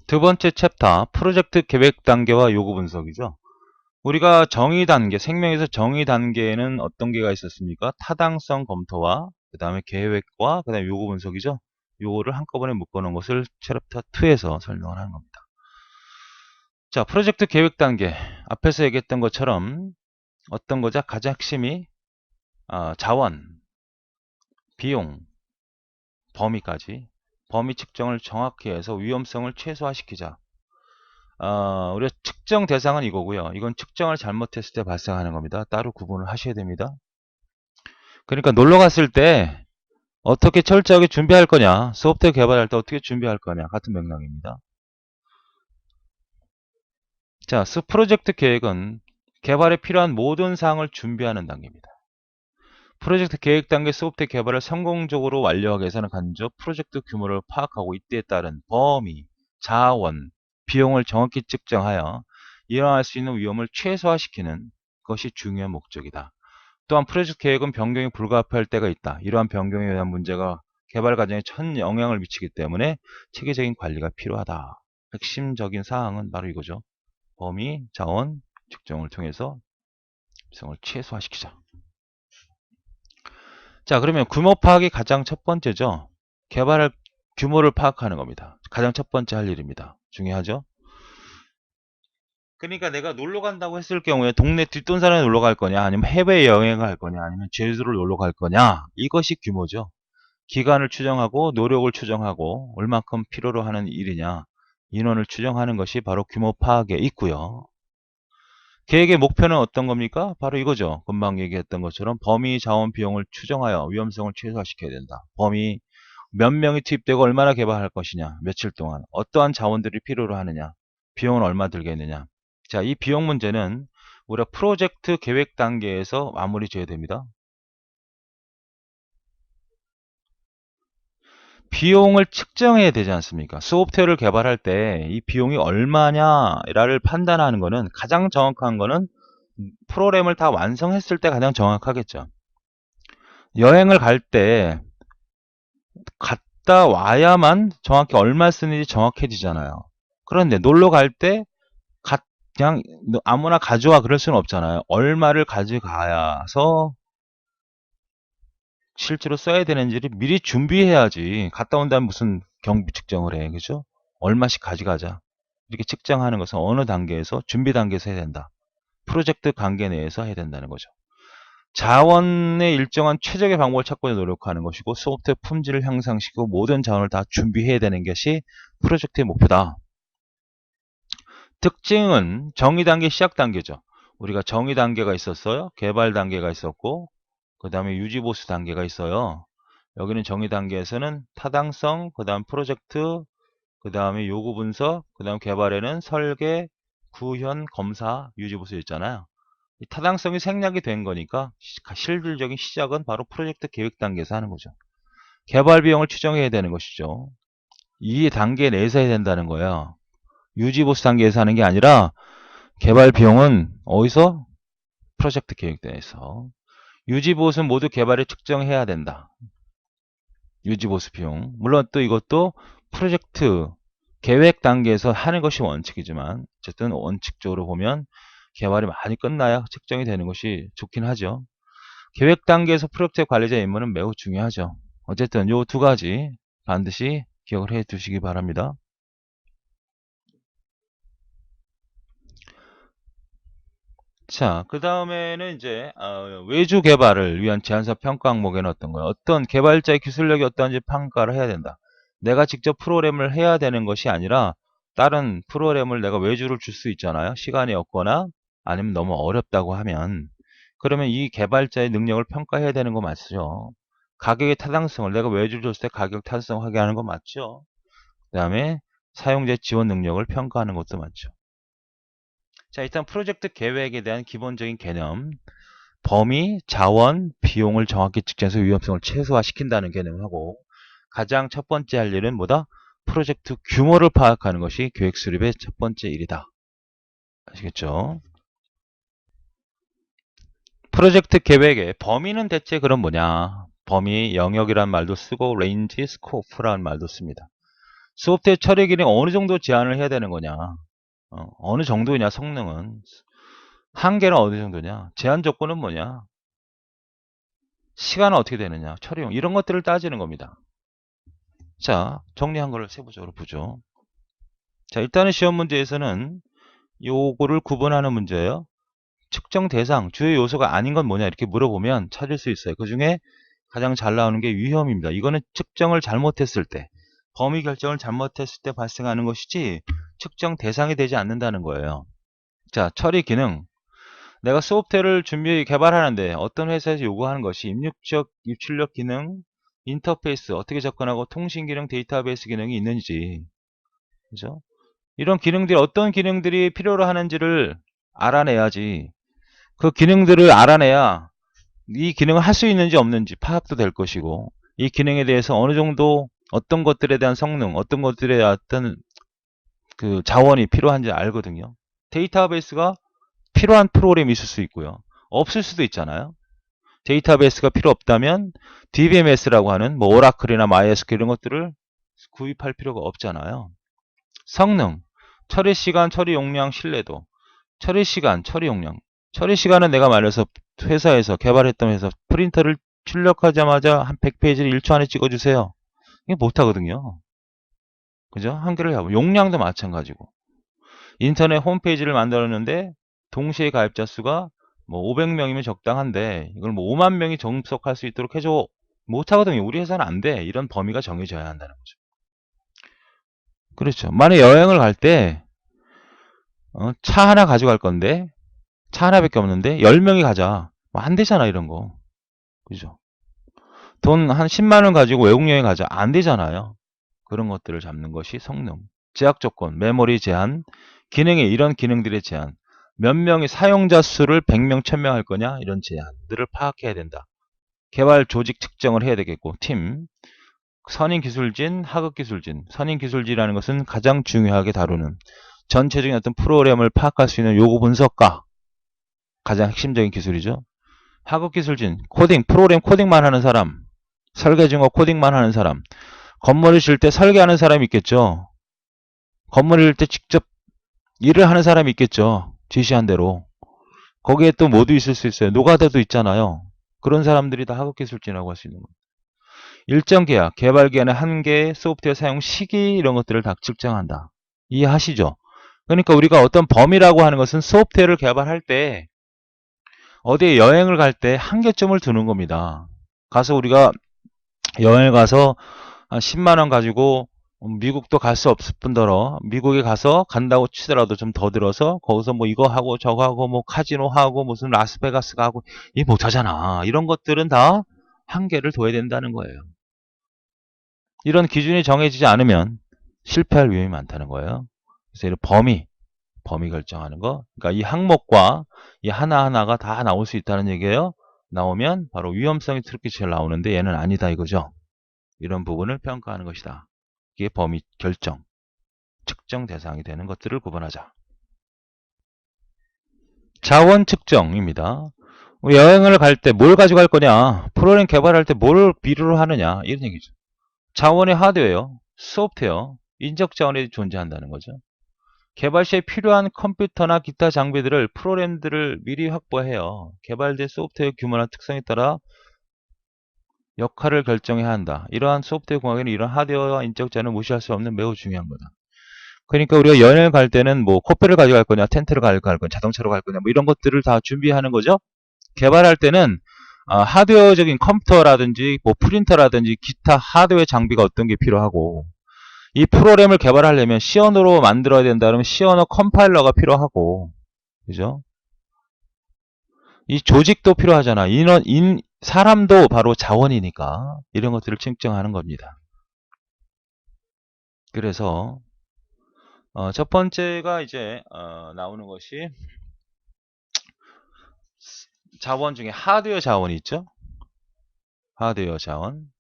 두 번째 챕터, 프로젝트 계획 단계와 요구 분석이죠. 우리가 정의 단계, 생명에서 정의 단계에는 어떤 게가 있었습니까? 타당성 검토와 그 다음에 계획과 그 다음에 요구 분석이죠. 요거를 한꺼번에 묶어놓은 것을 챕터 2에서 설명을 하는 겁니다. 자, 프로젝트 계획 단계. 앞에서 얘기했던 것처럼 어떤 거죠? 가장 핵심이 자원, 비용, 범위까지. 범위 측정을 정확히 해서 위험성을 최소화시키자. 우리가 측정 대상은 이거고요. 이건 측정을 잘못했을 때 발생하는 겁니다. 따로 구분을 하셔야 됩니다. 그러니까 놀러 갔을 때 어떻게 철저하게 준비할 거냐, 소프트웨어 개발할 때 어떻게 준비할 거냐 같은 맥락입니다. 자, 프로젝트 계획은 개발에 필요한 모든 사항을 준비하는 단계입니다. 프로젝트 계획 단계 소프트웨어 개발을 성공적으로 완료하기 위해서는 간접 프로젝트 규모를 파악하고 이때에 따른 범위, 자원, 비용을 정확히 측정하여 일어날 수 있는 위험을 최소화시키는 것이 중요한 목적이다. 또한 프로젝트 계획은 변경이 불가피할 때가 있다. 이러한 변경에 의한 문제가 개발 과정에 큰 영향을 미치기 때문에 체계적인 관리가 필요하다. 핵심적인 사항은 바로 이거죠. 범위, 자원, 측정을 통해서 위험을 최소화시키자. 자, 그러면 규모 파악이 가장 첫 번째죠. 개발할 규모를 파악하는 겁니다. 가장 첫 번째 할 일입니다. 중요하죠. 그러니까 내가 놀러 간다고 했을 경우에 동네 뒷돈산에 놀러 갈 거냐, 아니면 해외 여행을 갈 거냐, 아니면 제주도를 놀러 갈 거냐, 이것이 규모죠. 기간을 추정하고 노력을 추정하고 얼만큼 필요로 하는 일이냐, 인원을 추정하는 것이 바로 규모 파악에 있고요. 계획의 목표는 어떤 겁니까? 바로 이거죠. 금방 얘기했던 것처럼 범위, 자원, 비용을 추정하여 위험성을 최소화시켜야 된다. 범위, 몇 명이 투입되고 얼마나 개발할 것이냐, 며칠 동안, 어떠한 자원들이 필요로 하느냐, 비용은 얼마 들겠느냐. 자, 이 비용 문제는 우리가 프로젝트 계획 단계에서 마무리 지어야 됩니다. 비용을 측정해야 되지 않습니까? 소프트웨어를 개발할 때 이 비용이 얼마냐를 판단하는 거는 가장 정확한 거는 프로그램을 다 완성했을 때 가장 정확하겠죠. 여행을 갈 때 갔다 와야만 정확히 얼마 쓰는지 정확해지잖아요. 그런데 놀러 갈 때 그냥 아무나 가져와 그럴 수는 없잖아요. 얼마를 가져가서 실제로 써야 되는지를 미리 준비해야지. 갔다 온 다음에 무슨 경비 측정을 해. 그죠? 얼마씩 가져가자. 이렇게 측정하는 것은 어느 단계에서 준비 단계에서 해야 된다. 프로젝트 관계 내에서 해야 된다는 거죠. 자원의 일정한 최적의 방법을 찾고 노력하는 것이고 소프트웨어 품질을 향상시키고 모든 자원을 다 준비해야 되는 것이 프로젝트의 목표다. 특징은 정의 단계, 시작 단계죠. 우리가 정의 단계가 있었어요. 개발 단계가 있었고 그 다음에 유지 보수 단계가 있어요. 여기는 정의 단계에서는 타당성, 그 다음 프로젝트, 그 다음에 요구 분석, 그 다음 개발에는 설계, 구현, 검사, 유지 보수 있잖아요. 이 타당성이 생략이 된 거니까 실질적인 시작은 바로 프로젝트 계획 단계에서 하는 거죠. 개발 비용을 추정해야 되는 것이죠. 이 단계 내에서 해야 된다는 거예요. 유지 보수 단계에서 하는 게 아니라 개발 비용은 어디서? 프로젝트 계획 내에서. 유지 보수는 모두 개발에 측정해야 된다. 유지 보수 비용. 물론 또 이것도 프로젝트 계획 단계에서 하는 것이 원칙이지만 어쨌든 원칙적으로 보면 개발이 많이 끝나야 측정이 되는 것이 좋긴 하죠. 계획 단계에서 프로젝트 관리자 임무는 매우 중요하죠. 어쨌든 요 두 가지 반드시 기억을 해 두시기 바랍니다. 자, 그 다음에는 이제 외주 개발을 위한 제안서 평가 항목에는 어떤 거예요? 어떤 개발자의 기술력이 어떠한지 평가를 해야 된다. 내가 직접 프로그램을 해야 되는 것이 아니라 다른 프로그램을 내가 외주를 줄 수 있잖아요. 시간이 없거나 아니면 너무 어렵다고 하면 그러면 이 개발자의 능력을 평가해야 되는 거 맞죠? 가격의 타당성을 내가 외주를 줬을 때 가격 타당성하게 하는 거 맞죠? 그 다음에 사용자 지원 능력을 평가하는 것도 맞죠. 자, 일단 프로젝트 계획에 대한 기본적인 개념, 범위, 자원, 비용을 정확히 측정해서 위험성을 최소화시킨다는 개념하고 가장 첫 번째 할 일은 뭐다? 프로젝트 규모를 파악하는 것이 계획 수립의 첫 번째 일이다. 아시겠죠? 프로젝트 계획의 범위는 대체 그럼 뭐냐? 범위, 영역이란 말도 쓰고 레인지, 스코프라는 말도 씁니다. 소프트웨어 처리 기능 어느 정도 제한을 해야 되는 거냐. 어느 정도냐, 성능은. 한계는 어느 정도냐. 제한 조건은 뭐냐. 시간은 어떻게 되느냐. 처리용. 이런 것들을 따지는 겁니다. 자, 정리한 거를 세부적으로 보죠. 자, 일단은 시험 문제에서는 요거를 구분하는 문제예요. 측정 대상, 주요 요소가 아닌 건 뭐냐 이렇게 물어보면 찾을 수 있어요. 그 중에 가장 잘 나오는 게 위험입니다. 이거는 측정을 잘못했을 때, 범위 결정을 잘못했을 때 발생하는 것이지 측정 대상이 되지 않는다는 거예요. 자, 처리 기능. 내가 소프트웨어를 준비 개발하는데 어떤 회사에서 요구하는 것이 입출력 기능, 인터페이스, 어떻게 접근하고 통신 기능, 데이터베이스 기능이 있는지. 그죠? 이런 기능들이 어떤 기능들이 필요로 하는지를 알아내야지. 그 기능들을 알아내야 이 기능을 할 수 있는지 없는지 파악도 될 것이고, 이 기능에 대해서 어느 정도 어떤 것들에 대한 성능, 어떤 것들에 어떤 그 자원이 필요한지 알거든요. 데이터베이스가 필요한 프로그램이 있을 수 있고요. 없을 수도 있잖아요. 데이터베이스가 필요 없다면 DBMS라고 하는 뭐 오라클이나 MySQL 이런 것들을 구입할 필요가 없잖아요. 성능, 처리 시간, 처리 용량, 신뢰도. 처리 시간, 처리 용량. 처리 시간은 내가 말해서 회사에서 개발했던 회사 프린터를 출력하자마자 한 100페이지를 1초 안에 찍어주세요. 이게 못하거든요. 그죠? 한계를 잡고. 용량도 마찬가지고. 인터넷 홈페이지를 만들었는데 동시에 가입자 수가 뭐 500명이면 적당한데 이걸 뭐 5만 명이 접속할 수 있도록 해줘. 못하거든요. 우리 회사는 안 돼. 이런 범위가 정해져야 한다는 거죠. 그렇죠. 만약 여행을 갈 때 차 하나 가져갈 건데 차 하나밖에 없는데 10명이 가자. 뭐 안 되잖아 이런 거. 그죠? 돈 한 10만 원 가지고 외국 여행 가자. 안 되잖아요. 그런 것들을 잡는 것이 성능. 제약 조건, 메모리 제한, 기능에 이런 기능들의 제한. 몇 명의 사용자 수를 100명, 1000명 할 거냐? 이런 제한들을 파악해야 된다. 개발 조직 측정을 해야 되겠고, 팀. 선임 기술진, 하급 기술진. 선임 기술진이라는 것은 가장 중요하게 다루는 전체적인 어떤 프로그램을 파악할 수 있는 요구 분석가. 가장 핵심적인 기술이죠. 하급 기술진, 코딩, 프로그램 코딩만 하는 사람, 설계 증거 코딩만 하는 사람, 건물을 지을 때 설계하는 사람이 있겠죠. 건물을 지을 때 직접 일을 하는 사람이 있겠죠. 지시한 대로. 거기에 또 모두 있을 수 있어요. 노가다도 있잖아요. 그런 사람들이 다 하급 기술진이라고 할 수 있는 거예요. 일정 계약, 개발 기간의 한계, 소프트웨어 사용 시기 이런 것들을 다 측정한다. 이해하시죠? 그러니까 우리가 어떤 범위라고 하는 것은 소프트웨어를 개발할 때 어디에 여행을 갈 때 한계점을 두는 겁니다. 가서 우리가 여행을 가서 한 10만 원 가지고 미국도 갈 수 없을 뿐더러 미국에 가서 간다고 치더라도 좀 더 들어서 거기서 뭐 이거 하고 저거 하고 뭐 카지노 하고 무슨 라스베가스 가고 이 못하잖아. 이런 것들은 다 한계를 둬야 된다는 거예요. 이런 기준이 정해지지 않으면 실패할 위험이 많다는 거예요. 그래서 이런 범위 결정하는 거. 그러니까 이 항목과 이 하나하나가 다 나올 수 있다는 얘기예요. 나오면 바로 위험성이 특히 제일 나오는데 얘는 아니다 이거죠. 이런 부분을 평가하는 것이다. 이게 범위 결정, 측정 대상이 되는 것들을 구분하자. 자원 측정입니다. 여행을 갈 때 뭘 가져갈 거냐, 프로그램 개발할 때 뭘 필요로 하느냐 이런 얘기죠. 자원의 하드웨어, 소프트웨어, 인적 자원이 존재한다는 거죠. 개발 시에 필요한 컴퓨터나 기타 장비들을 프로그램들을 미리 확보해요. 개발된 소프트웨어 규모나 특성에 따라 역할을 결정해야 한다. 이러한 소프트웨어 공학에는 이런 하드웨어와 인적 자원을 무시할 수 없는 매우 중요한 거다. 그러니까 우리가 여행을 갈 때는 뭐 커피를 가져갈 거냐, 텐트를 가져갈 거냐, 자동차로 갈 거냐, 뭐 이런 것들을 다 준비하는 거죠. 개발할 때는 하드웨어적인 컴퓨터라든지 뭐 프린터라든지 기타 하드웨어 장비가 어떤 게 필요하고, 이 프로그램을 개발하려면 C 언어로 만들어야 된다 그러면 C 언어 컴파일러가 필요하고, 그죠? 이 조직도 필요하잖아. 사람도 바로 자원이니까 이런 것들을 측정하는 겁니다. 그래서 첫 번째가 이제 나오는 것이 자원 중에 하드웨어 자원이 있죠. 하드웨어 자원.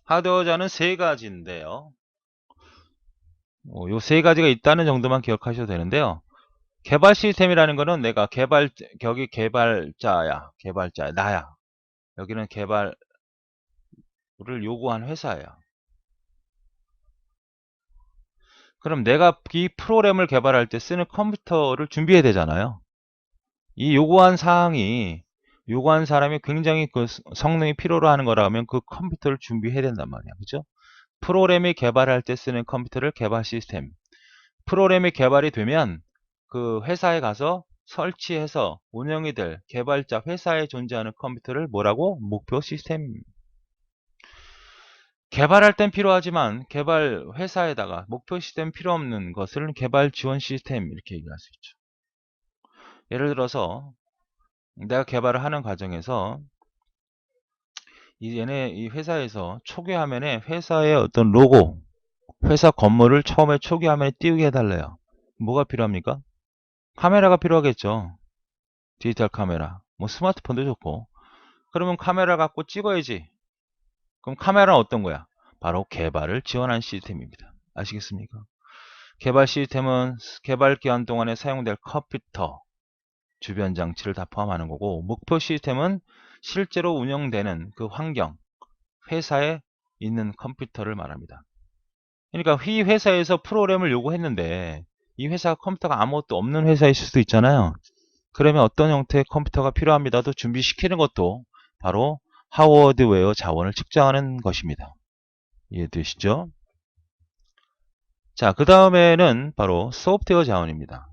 하드웨어 자원은 세 가지인데요. 요 세 가지가 있다는 정도만 기억하셔도 되는데요. 개발 시스템이라는 거는 내가 여기 개발자야. 나야. 여기는 개발을 요구한 회사예요. 그럼 내가 이 프로그램을 개발할 때 쓰는 컴퓨터를 준비해야 되잖아요. 이 요구한 사람이 굉장히 그 성능이 필요로 하는 거라면 그 컴퓨터를 준비해야 된단 말이야. 그죠? 프로그램이 개발할 때 쓰는 컴퓨터를 개발 시스템. 프로그램이 개발이 되면 그 회사에 가서 설치해서 운영이 될 개발자 회사에 존재하는 컴퓨터를 뭐라고? 목표 시스템. 개발할 땐 필요하지만 개발 회사에다가 목표 시스템 필요 없는 것을 개발 지원 시스템 이렇게 얘기할 수 있죠. 예를 들어서 내가 개발을 하는 과정에서 이 회사에서 초기 화면에 회사의 어떤 로고, 회사 건물을 처음에 초기 화면에 띄우게 해달래요. 뭐가 필요합니까? 카메라가 필요하겠죠. 디지털 카메라. 뭐 스마트폰도 좋고. 그러면 카메라 갖고 찍어야지. 그럼 카메라는 어떤 거야? 바로 개발을 지원한 시스템입니다. 아시겠습니까? 개발 시스템은 개발 기간 동안에 사용될 컴퓨터, 주변 장치를 다 포함하는 거고, 목표 시스템은 실제로 운영되는 그 환경, 회사에 있는 컴퓨터를 말합니다. 그러니까 이 회사에서 프로그램을 요구했는데 이 회사가 컴퓨터가 아무것도 없는 회사일 수도 있잖아요. 그러면 어떤 형태의 컴퓨터가 필요합니다도 준비시키는 것도 바로 하워드웨어 자원을 측정하는 것입니다. 이해되시죠? 자, 그 다음에는 바로 소프트웨어 자원입니다.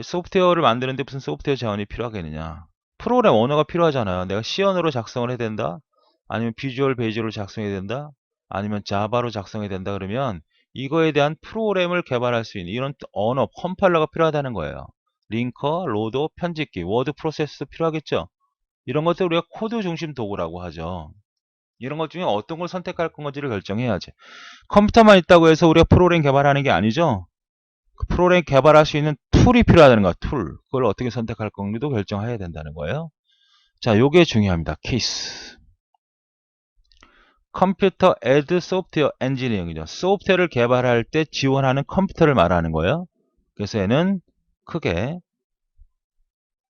소프트웨어를 만드는데 무슨 소프트웨어 자원이 필요하겠느냐? 프로그램 언어가 필요하잖아요. 내가 C 언어로 작성을 해야 된다? 아니면 비주얼 베이직으로 작성해야 된다? 아니면 자바로 작성해야 된다? 그러면 이거에 대한 프로그램을 개발할 수 있는 이런 언어, 컴파일러가 필요하다는 거예요. 링커, 로더, 편집기, 워드 프로세스도 필요하겠죠? 이런 것들 우리가 코드 중심 도구라고 하죠. 이런 것 중에 어떤 걸 선택할 건지를 결정해야지. 컴퓨터만 있다고 해서 우리가 프로그램 개발하는 게 아니죠. 그 프로그램 개발할 수 있는 툴이 필요하다는 거야. 툴. 그걸 어떻게 선택할 건지도 결정해야 된다는 거예요. 자, 요게 중요합니다. 케이스. 컴퓨터 애드 소프트웨어 엔지니어링이죠. 소프트웨어를 개발할 때 지원하는 컴퓨터를 말하는 거예요. 그래서 얘는 크게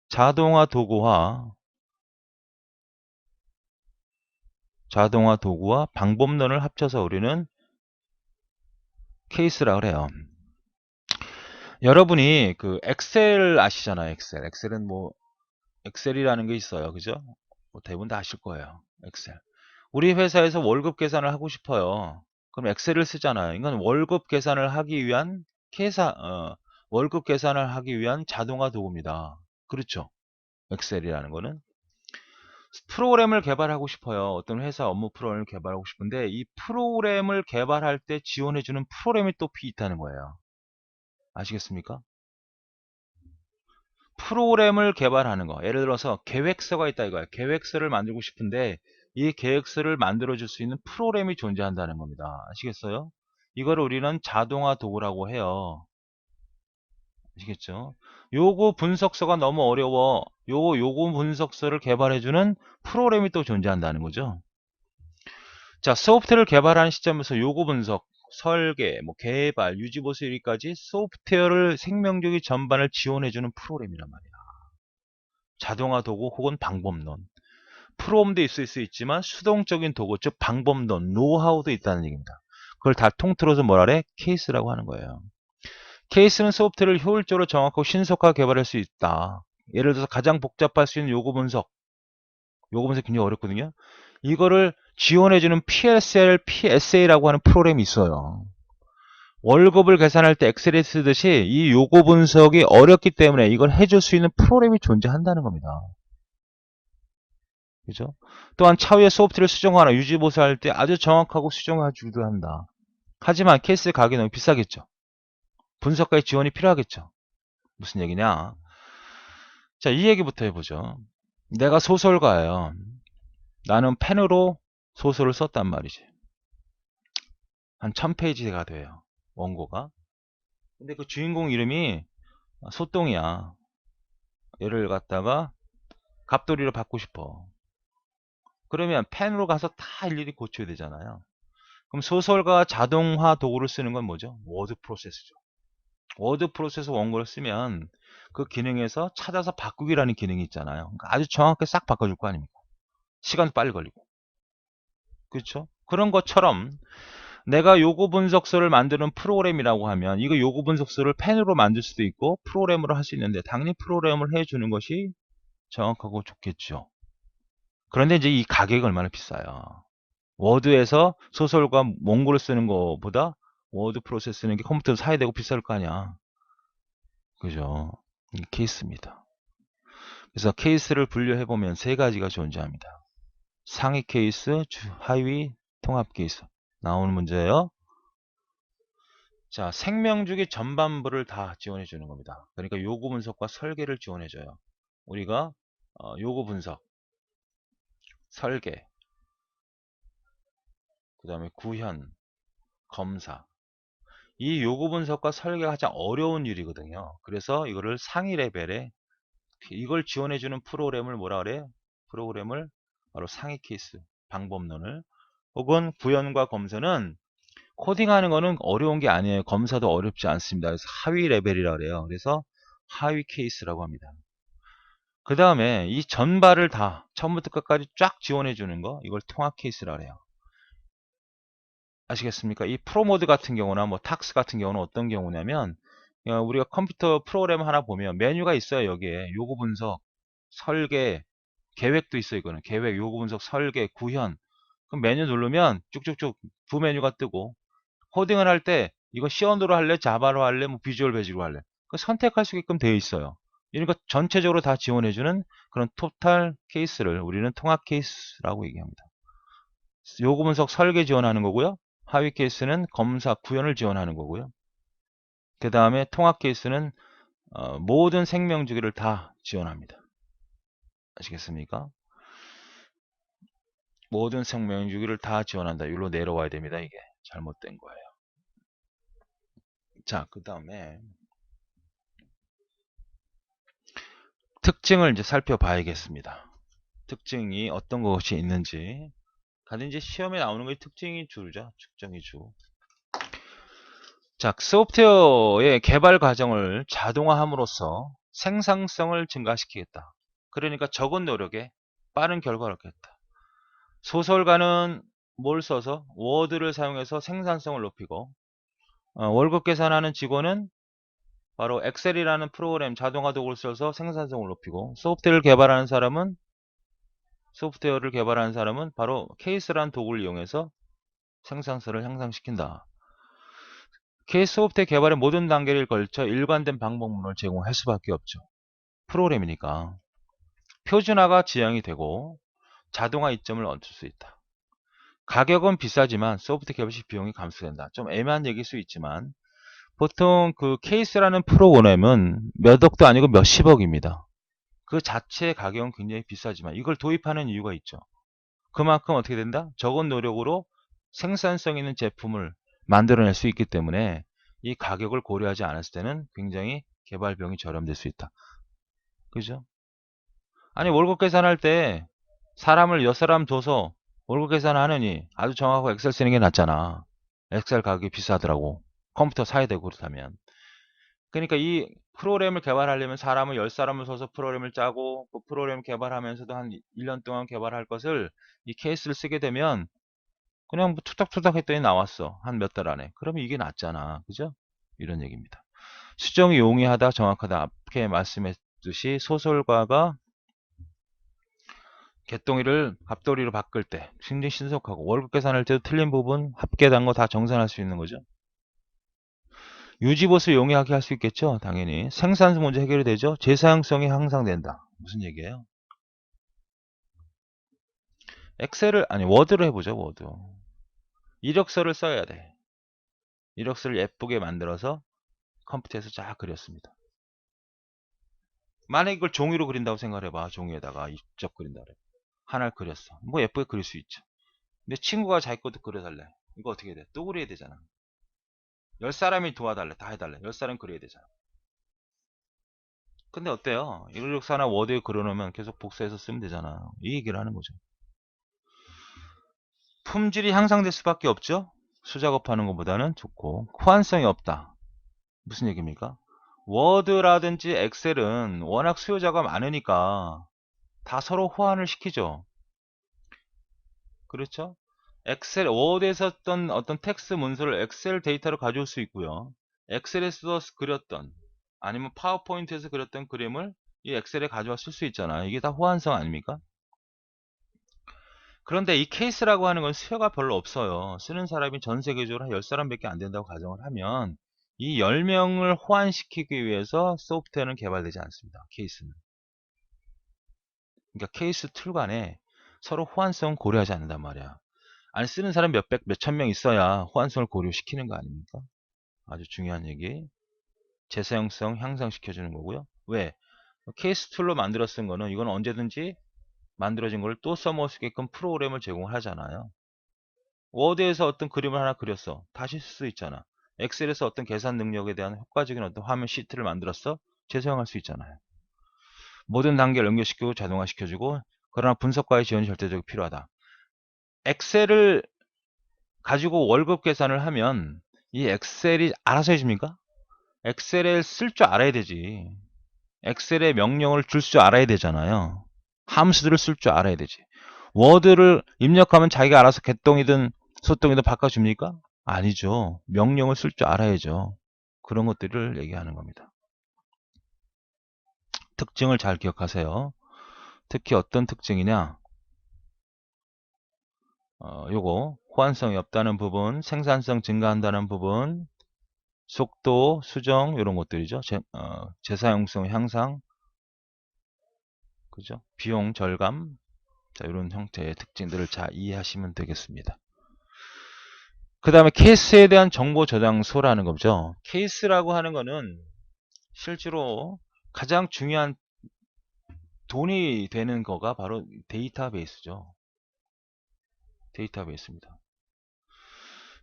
자동화 도구와 방법론을 합쳐서 우리는 케이스라고 그래요. 여러분이 그 엑셀 아시잖아요. 엑셀은 뭐 엑셀이라는 게 있어요. 그죠? 뭐 대부분 다 아실 거예요. 엑셀. 우리 회사에서 월급 계산을 하고 싶어요. 그럼 엑셀을 쓰잖아요. 이건 월급 계산을 하기 위한 월급 계산을 하기 위한 자동화 도구입니다. 그렇죠? 엑셀이라는 거는 프로그램을 개발하고 싶어요. 어떤 회사 업무 프로그램을 개발하고 싶은데 이 프로그램을 개발할 때 지원해주는 프로그램이 또 있다는 거예요. 아시겠습니까? 프로그램을 개발하는 거. 예를 들어서 계획서가 있다 이거예요. 계획서를 만들고 싶은데 이 계획서를 만들어 줄 수 있는 프로그램이 존재한다는 겁니다. 아시겠어요? 이거를 우리는 자동화 도구라고 해요. 아시겠죠? 요거 분석서가 너무 어려워. 요거 분석서를 개발해주는 프로그램이 또 존재한다는 거죠. 자, 소프트웨어를 개발하는 시점에서 요거 분석, 설계, 뭐 개발, 유지보수 1위까지 소프트웨어를 생명주기 전반을 지원해주는 프로그램이란 말이야. 자동화 도구 혹은 방법론. 프로그램도 있을 수 있지만 수동적인 도구, 즉 방법론, 노하우도 있다는 얘기입니다. 그걸 다 통틀어서 뭐라 그래? 케이스라고 하는 거예요. 케이스는 소프트웨어를 효율적으로 정확하고 신속하게 개발할 수 있다. 예를 들어서 가장 복잡할 수 있는 요구 분석 굉장히 어렵거든요. 이거를 지원해주는 PSL, PSA라고 하는 프로그램이 있어요. 월급을 계산할 때 엑셀에 쓰듯이 이 요구 분석이 어렵기 때문에 이걸 해줄 수 있는 프로그램이 존재한다는 겁니다. 그죠? 또한 차후에 소프트웨어를 수정하거나 유지보수할 때 아주 정확하고 수정해주기도 한다. 하지만 케이스 가격이 너무 비싸겠죠. 분석가의 지원이 필요하겠죠. 무슨 얘기냐? 자, 이 얘기부터 해보죠. 내가 소설가예요. 나는 펜으로 소설을 썼단 말이지. 한 1000페이지가 돼요. 원고가. 근데 그 주인공 이름이 소똥이야. 얘를 갖다가 갑돌이로 받고 싶어. 그러면 펜으로 가서 다 일일이 고쳐야 되잖아요. 그럼 소설가 자동화 도구를 쓰는 건 뭐죠? 워드 프로세스죠. 워드 프로세스 원고를 쓰면 그 기능에서 찾아서 바꾸기라는 기능이 있잖아요. 그러니까 아주 정확하게 싹 바꿔줄 거 아닙니까? 시간도 빨리 걸리고. 그렇죠? 그런 것처럼 내가 요구 분석서를 만드는 프로그램이라고 하면 이거 요구 분석서를 펜으로 만들 수도 있고 프로그램으로 할 수 있는데 당연히 프로그램을 해주는 것이 정확하고 좋겠죠. 그런데 이제 이 가격이 얼마나 비싸요. 워드에서 소설과 몽골을 쓰는 것보다 워드 프로세스 쓰는 게 컴퓨터도 사야 되고 비쌀 거 아니야. 그죠? 이 케이스입니다. 그래서 케이스를 분류해보면 세 가지가 존재합니다. 상위 케이스, 하위 통합 케이스. 나오는 문제예요. 자, 생명주기 전반부를 다 지원해 주는 겁니다. 그러니까 요구 분석과 설계를 지원해 줘요. 우리가 요구 분석, 설계, 그 다음에 구현, 검사. 이 요구 분석과 설계가 가장 어려운 일이거든요. 그래서 이거를 상위 레벨에 이걸 지원해 주는 프로그램을 뭐라 그래요? 프로그램을 바로 상위 케이스, 방법론을 혹은 구현과 검사는 코딩하는 거는 어려운 게 아니에요. 검사도 어렵지 않습니다. 그래서 하위 레벨이라 그래요. 그래서 하위 케이스라고 합니다. 그 다음에 이 전발을 다 처음부터 끝까지 쫙 지원해 주는 거 이걸 통합 케이스라 그래요. 아시겠습니까? 이 프로모드 같은 경우나 뭐 탁스 같은 경우는 어떤 경우냐면 우리가 컴퓨터 프로그램 하나 보면 메뉴가 있어요. 여기에 요구 분석, 설계, 계획도 있어요. 이거는 계획, 요구 분석, 설계, 구현. 그럼 메뉴 누르면 쭉쭉쭉 부 메뉴가 뜨고 코딩을 할 때 이거 C 언더로 할래, 자바로 할래, 뭐 비주얼 베이직으로 할래. 그 선택할 수 있게끔 되어 있어요. 이러니까 전체적으로 다 지원해주는 그런 토탈 케이스를 우리는 통합 케이스라고 얘기합니다. 요구 분석 설계 지원하는 거고요. 하위 케이스는 검사 구현을 지원하는 거고요. 그 다음에 통합 케이스는 모든 생명주기를 다 지원합니다. 아시겠습니까? 모든 생명주기를 다 지원한다. 여기로 내려와야 됩니다. 이게 잘못된 거예요. 자, 그 다음에 특징을 이제 살펴봐야겠습니다. 특징이 어떤 것이 있는지. 다들 이제 시험에 나오는 것이 특징이 주죠. 측정이 주. 자, 소프트웨어의 개발 과정을 자동화함으로써 생산성을 증가시키겠다. 그러니까 적은 노력에 빠른 결과를 얻겠다. 소설가는 뭘 써서 워드를 사용해서 생산성을 높이고 월급 계산하는 직원은 바로 엑셀이라는 프로그램 자동화 도구를 써서 생산성을 높이고 소프트웨어를 개발하는 사람은 바로 케이스라는 도구를 이용해서 생산성을 향상시킨다. 케이스 소프트웨어 개발의 모든 단계를 걸쳐 일관된 방법론을 제공할 수밖에 없죠. 프로그램이니까 표준화가 지향이 되고 자동화 이점을 얻을 수 있다. 가격은 비싸지만 소프트웨어 개발 시 비용이 감소된다. 좀 애매한 얘기일 수 있지만 보통 그 케이스라는 프로그램은 몇 억도 아니고 몇십억입니다. 그 자체의 가격은 굉장히 비싸지만 이걸 도입하는 이유가 있죠. 그만큼 어떻게 된다? 적은 노력으로 생산성 있는 제품을 만들어낼 수 있기 때문에 이 가격을 고려하지 않았을 때는 굉장히 개발 비용이 저렴될 수 있다. 그죠? 아니 월급 계산할 때 사람을 6사람 둬서 월급 계산하느니 아주 정확하고 엑셀 쓰는 게 낫잖아. 엑셀 가격이 비싸더라고. 컴퓨터 사야 되고 그렇다면. 그러니까 이 프로그램을 개발하려면 사람을 10사람을 써서 프로그램을 짜고 그 프로그램 개발하면서도 한 1년 동안 개발할 것을 이 케이스를 쓰게 되면 그냥 뭐 투닥투닥 했더니 나왔어. 한 몇 달 안에. 그러면 이게 낫잖아. 그죠? 이런 얘기입니다. 수정이 용이하다, 정확하다. 앞에 말씀했듯이 소설가가 개똥이를 갑돌이로 바꿀 때 굉장히 신속하고 월급 계산할 때도 틀린 부분 합계단 거 다 정산할 수 있는 거죠. 유지보수 용이하게 할 수 있겠죠. 당연히. 생산성 문제 해결이 되죠. 재사용성이 향상된다. 무슨 얘기예요? 엑셀을 아니 워드를 해보죠. 워드. 이력서를 써야 돼. 이력서를 예쁘게 만들어서 컴퓨터에서 쫙 그렸습니다. 만약 이걸 종이로 그린다고 생각해봐. 종이에다가 직접 그린다 그래. 하나를 그렸어. 뭐 예쁘게 그릴 수 있죠. 근데 친구가 자기 것도 그려달래. 이거 어떻게 돼? 또 그려야 되잖아. 10사람이 도와달래. 다 해달래. 10사람 그려야 되잖아. 근데 어때요? 이력서 하나 워드에 그려놓으면 계속 복사해서 쓰면 되잖아. 이 얘기를 하는 거죠. 품질이 향상될 수밖에 없죠. 수작업하는 것보다는 좋고 호환성이 없다. 무슨 얘기입니까? 워드라든지 엑셀은 워낙 수요자가 많으니까 다 서로 호환을 시키죠. 그렇죠? 엑셀, 워드에서 썼던 어떤 텍스트 문서를 엑셀 데이터로 가져올 수 있고요. 엑셀에서 그렸던 아니면 파워포인트에서 그렸던 그림을 이 엑셀에 가져와 쓸 수 있잖아요. 이게 다 호환성 아닙니까? 그런데 이 케이스라고 하는 건 수요가 별로 없어요. 쓰는 사람이 전 세계적으로 한 10사람밖에 안 된다고 가정을 하면 이 10명을 호환시키기 위해서 소프트웨어는 개발되지 않습니다. 케이스는. 그러니까 케이스 툴 간에 서로 호환성 고려하지 않는단 말이야. 아니 쓰는 사람 몇백, 몇천 명 있어야 호환성을 고려시키는 거 아닙니까? 아주 중요한 얘기. 재사용성 향상시켜주는 거고요. 왜? 케이스 툴로 만들어 쓴 거는 이건 언제든지 만들어진 걸 또 써먹을 수 있게끔 프로그램을 제공하잖아요. 워드에서 어떤 그림을 하나 그렸어. 다시 쓸 수 있잖아. 엑셀에서 어떤 계산 능력에 대한 효과적인 어떤 화면 시트를 만들었어. 재사용할 수 있잖아요. 모든 단계를 연결시키고 자동화시켜주고, 그러나 분석과의 지원이 절대적으로 필요하다. 엑셀을 가지고 월급 계산을 하면 이 엑셀이 알아서 해줍니까? 엑셀을 쓸 줄 알아야 되지. 엑셀에 명령을 줄 줄 알아야 되잖아요. 함수들을 쓸 줄 알아야 되지. 워드를 입력하면 자기가 알아서 개똥이든 소똥이든 바꿔줍니까? 아니죠. 명령을 쓸 줄 알아야죠. 그런 것들을 얘기하는 겁니다. 특징을 잘 기억하세요. 특히 어떤 특징이냐? 요거 호환성이 없다는 부분, 생산성 증가한다는 부분, 속도, 수정 이런 것들이죠. 재사용성 향상, 그죠? 비용 절감, 자, 이런 형태의 특징들을 잘 이해하시면 되겠습니다. 그 다음에 케이스에 대한 정보 저장소라는 거죠. 케이스라고 하는 거는 실제로 가장 중요한 돈이 되는 거가 바로 데이터베이스죠. 데이터베이스입니다.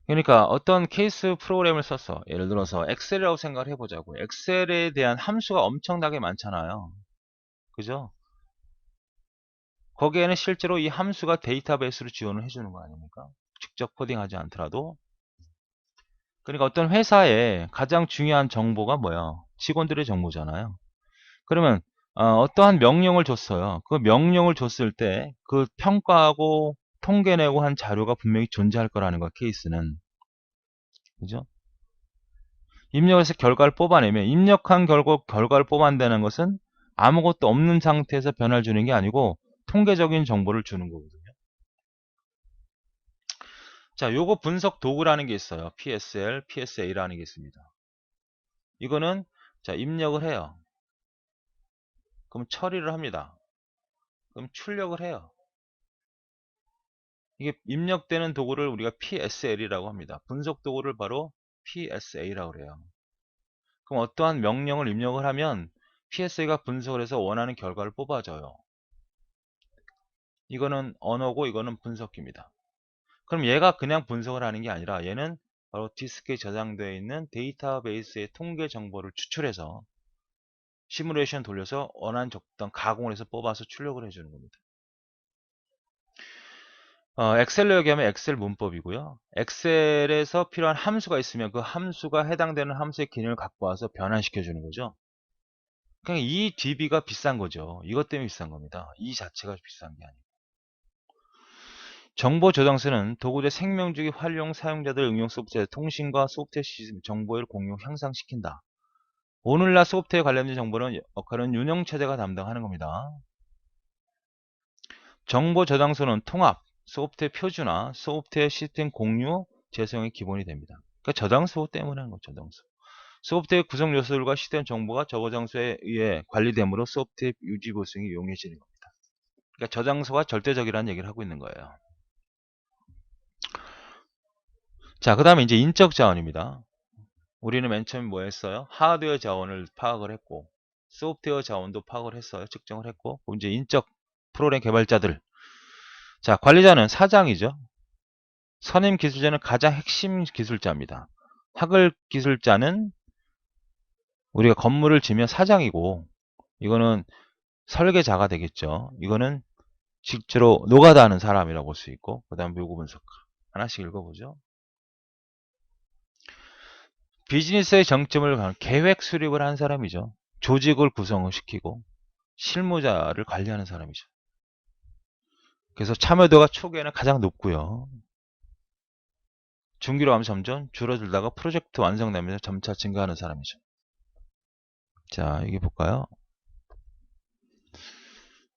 그러니까 어떤 케이스 프로그램을 썼어. 예를 들어서 엑셀이라고 생각을 해보자고. 엑셀에 대한 함수가 엄청나게 많잖아요. 그죠? 거기에는 실제로 이 함수가 데이터베이스로 지원을 해주는 거 아닙니까? 직접 코딩하지 않더라도. 그러니까 어떤 회사의 가장 중요한 정보가 뭐야? 직원들의 정보잖아요. 그러면 어떠한 명령을 줬어요. 그 명령을 줬을 때 그 평가하고 통계내고 한 자료가 분명히 존재할 거라는 거야. 케이스는. 그죠? 입력해서 결과를 뽑아내면 입력한 결과를 뽑아낸다는 것은 아무것도 없는 상태에서 변화를 주는 게 아니고 통계적인 정보를 주는 거거든요. 자, 요거 분석 도구라는 게 있어요. PSL, PSA라는 게 있습니다. 이거는 자, 입력을 해요. 그럼 처리를 합니다. 그럼 출력을 해요. 이게 입력되는 도구를 우리가 PSL이라고 합니다. 분석 도구를 바로 PSA라고 그래요. 그럼 어떠한 명령을 입력을 하면 PSA가 분석을 해서 원하는 결과를 뽑아줘요. 이거는 언어고 이거는 분석기입니다. 그럼 얘가 그냥 분석을 하는 게 아니라 얘는 바로 디스크에 저장되어 있는 데이터베이스의 통계 정보를 추출해서 시뮬레이션 돌려서 원하는 적당 가공을 해서 뽑아서 출력을 해주는 겁니다. 엑셀로 얘기하면 엑셀 문법이고요. 엑셀에서 필요한 함수가 있으면 그 함수가 해당되는 함수의 기능을 갖고 와서 변환시켜 주는 거죠. 그냥 이 DB가 비싼 거죠. 이것 때문에 비싼 겁니다. 이 자체가 비싼 게 아니고. 정보 저장소는 도구의 생명주기 활용 사용자들 응용 소프트웨어 통신과 소프트웨어 시스템 정보를 공유 향상시킨다. 오늘날 소프트웨어 관련된 정보는 역할은 운영체제가 담당하는 겁니다. 정보 저장소는 통합, 소프트웨어 표준화, 소프트웨어 시스템 공유, 재사용이 기본이 됩니다. 그러니까 저장소 때문에 하는 거죠. 저장소. 소프트웨어 구성 요소들과 시스템 정보가 저장소에 의해 관리되므로 소프트웨어 유지 보수이 용이해지는 겁니다. 그러니까 저장소가 절대적이라는 얘기를 하고 있는 거예요. 자, 그 다음에 이제 인적 자원입니다. 우리는 맨 처음에 뭐 했어요? 하드웨어 자원을 파악을 했고, 소프트웨어 자원도 파악을 했어요. 측정을 했고, 이제 인적 프로그램 개발자들. 자, 관리자는 사장이죠. 선임 기술자는 가장 핵심 기술자입니다. 학을 기술자는 우리가 건물을 지면 사장이고, 이거는 설계자가 되겠죠. 이거는 실제로 노가다 하는 사람이라고 볼 수 있고, 그 다음 요구 분석. 하나씩 읽어보죠. 비즈니스의 정점을 가는 계획 수립을 한 사람이죠. 조직을 구성을 시키고 실무자를 관리하는 사람이죠. 그래서 참여도가 초기에는 가장 높고요. 중기로 하면 점점 줄어들다가 프로젝트 완성되면서 점차 증가하는 사람이죠. 자, 여기 볼까요?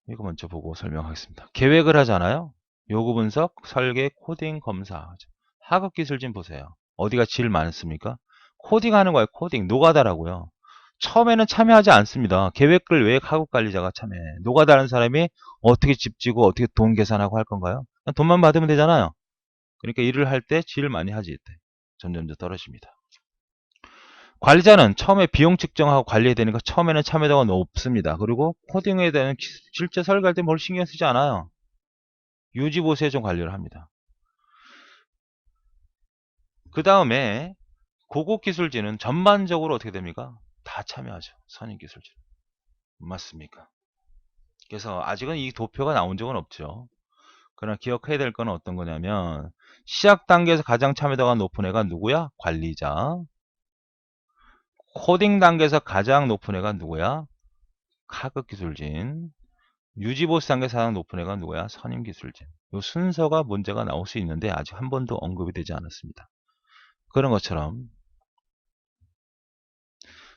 이거 먼저 보고 설명하겠습니다. 계획을 하잖아요. 요구 분석, 설계, 코딩, 검사. 하급 기술진 보세요. 어디가 제일 많습니까? 코딩 하는 거예요. 코딩. 노가다라고요. 처음에는 참여하지 않습니다. 계획을 왜 하급 관리자가 참여해? 노가다라는 사람이 어떻게 집 지고 어떻게 돈 계산하고 할 건가요? 그냥 돈만 받으면 되잖아요. 그러니까 일을 할 때 제일 많이 하지. 이때. 점점 더 떨어집니다. 관리자는 처음에 비용 측정하고 관리해야 되니까 처음에는 참여도가 높습니다. 그리고 코딩에 대한 실제 설계할 때 뭘 신경 쓰지 않아요. 유지보수에 좀 관리를 합니다. 그 다음에 고급 기술진은 전반적으로 어떻게 됩니까? 다 참여하죠. 선임 기술진. 맞습니까? 그래서 아직은 이 도표가 나온 적은 없죠. 그러나 기억해야 될 건 어떤 거냐면 시작 단계에서 가장 참여도가 높은 애가 누구야? 관리자. 코딩 단계에서 가장 높은 애가 누구야? 하급 기술진. 유지보수 단계에서 가장 높은 애가 누구야? 선임 기술진. 이 순서가 문제가 나올 수 있는데 아직 한 번도 언급이 되지 않았습니다. 그런 것처럼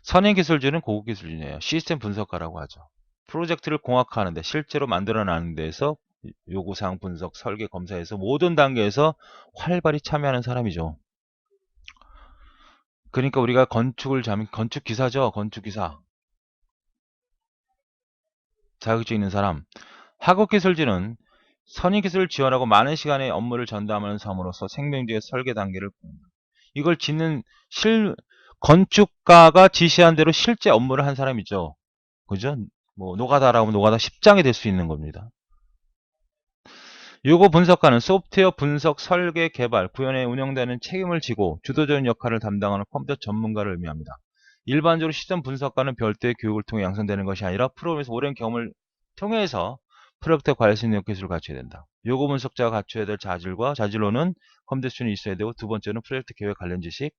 선임 기술진은 고급 기술진이에요. 시스템 분석가라고 하죠. 프로젝트를 공학화하는데 실제로 만들어내는 데에서 요구사항 분석, 설계, 검사에서 모든 단계에서 활발히 참여하는 사람이죠. 그러니까 우리가 건축기사죠. 건축기사. 자격증 있는 사람. 학업기술진은 선임기술을 지원하고 많은 시간의 업무를 전담하는 사람으로서 생명주의 설계 단계를 이걸 짓는 건축가가 지시한 대로 실제 업무를 한 사람이죠. 그죠? 뭐 노가다라고 하면 노가다 10장이 될 수 있는 겁니다. 요거 분석가는 소프트웨어 분석, 설계, 개발, 구현에 운영되는 책임을 지고 주도적인 역할을 담당하는 컴퓨터 전문가를 의미합니다. 일반적으로 시스템 분석가는 별도의 교육을 통해 양성되는 것이 아니라 프로그램에서 오랜 경험을 통해서 프로젝트 관리 능력 기술을 갖춰야 된다. 요거 분석자가 갖춰야 될 자질로는 컴퓨터 수준이 있어야 되고, 두 번째는 프로젝트 계획 관련 지식.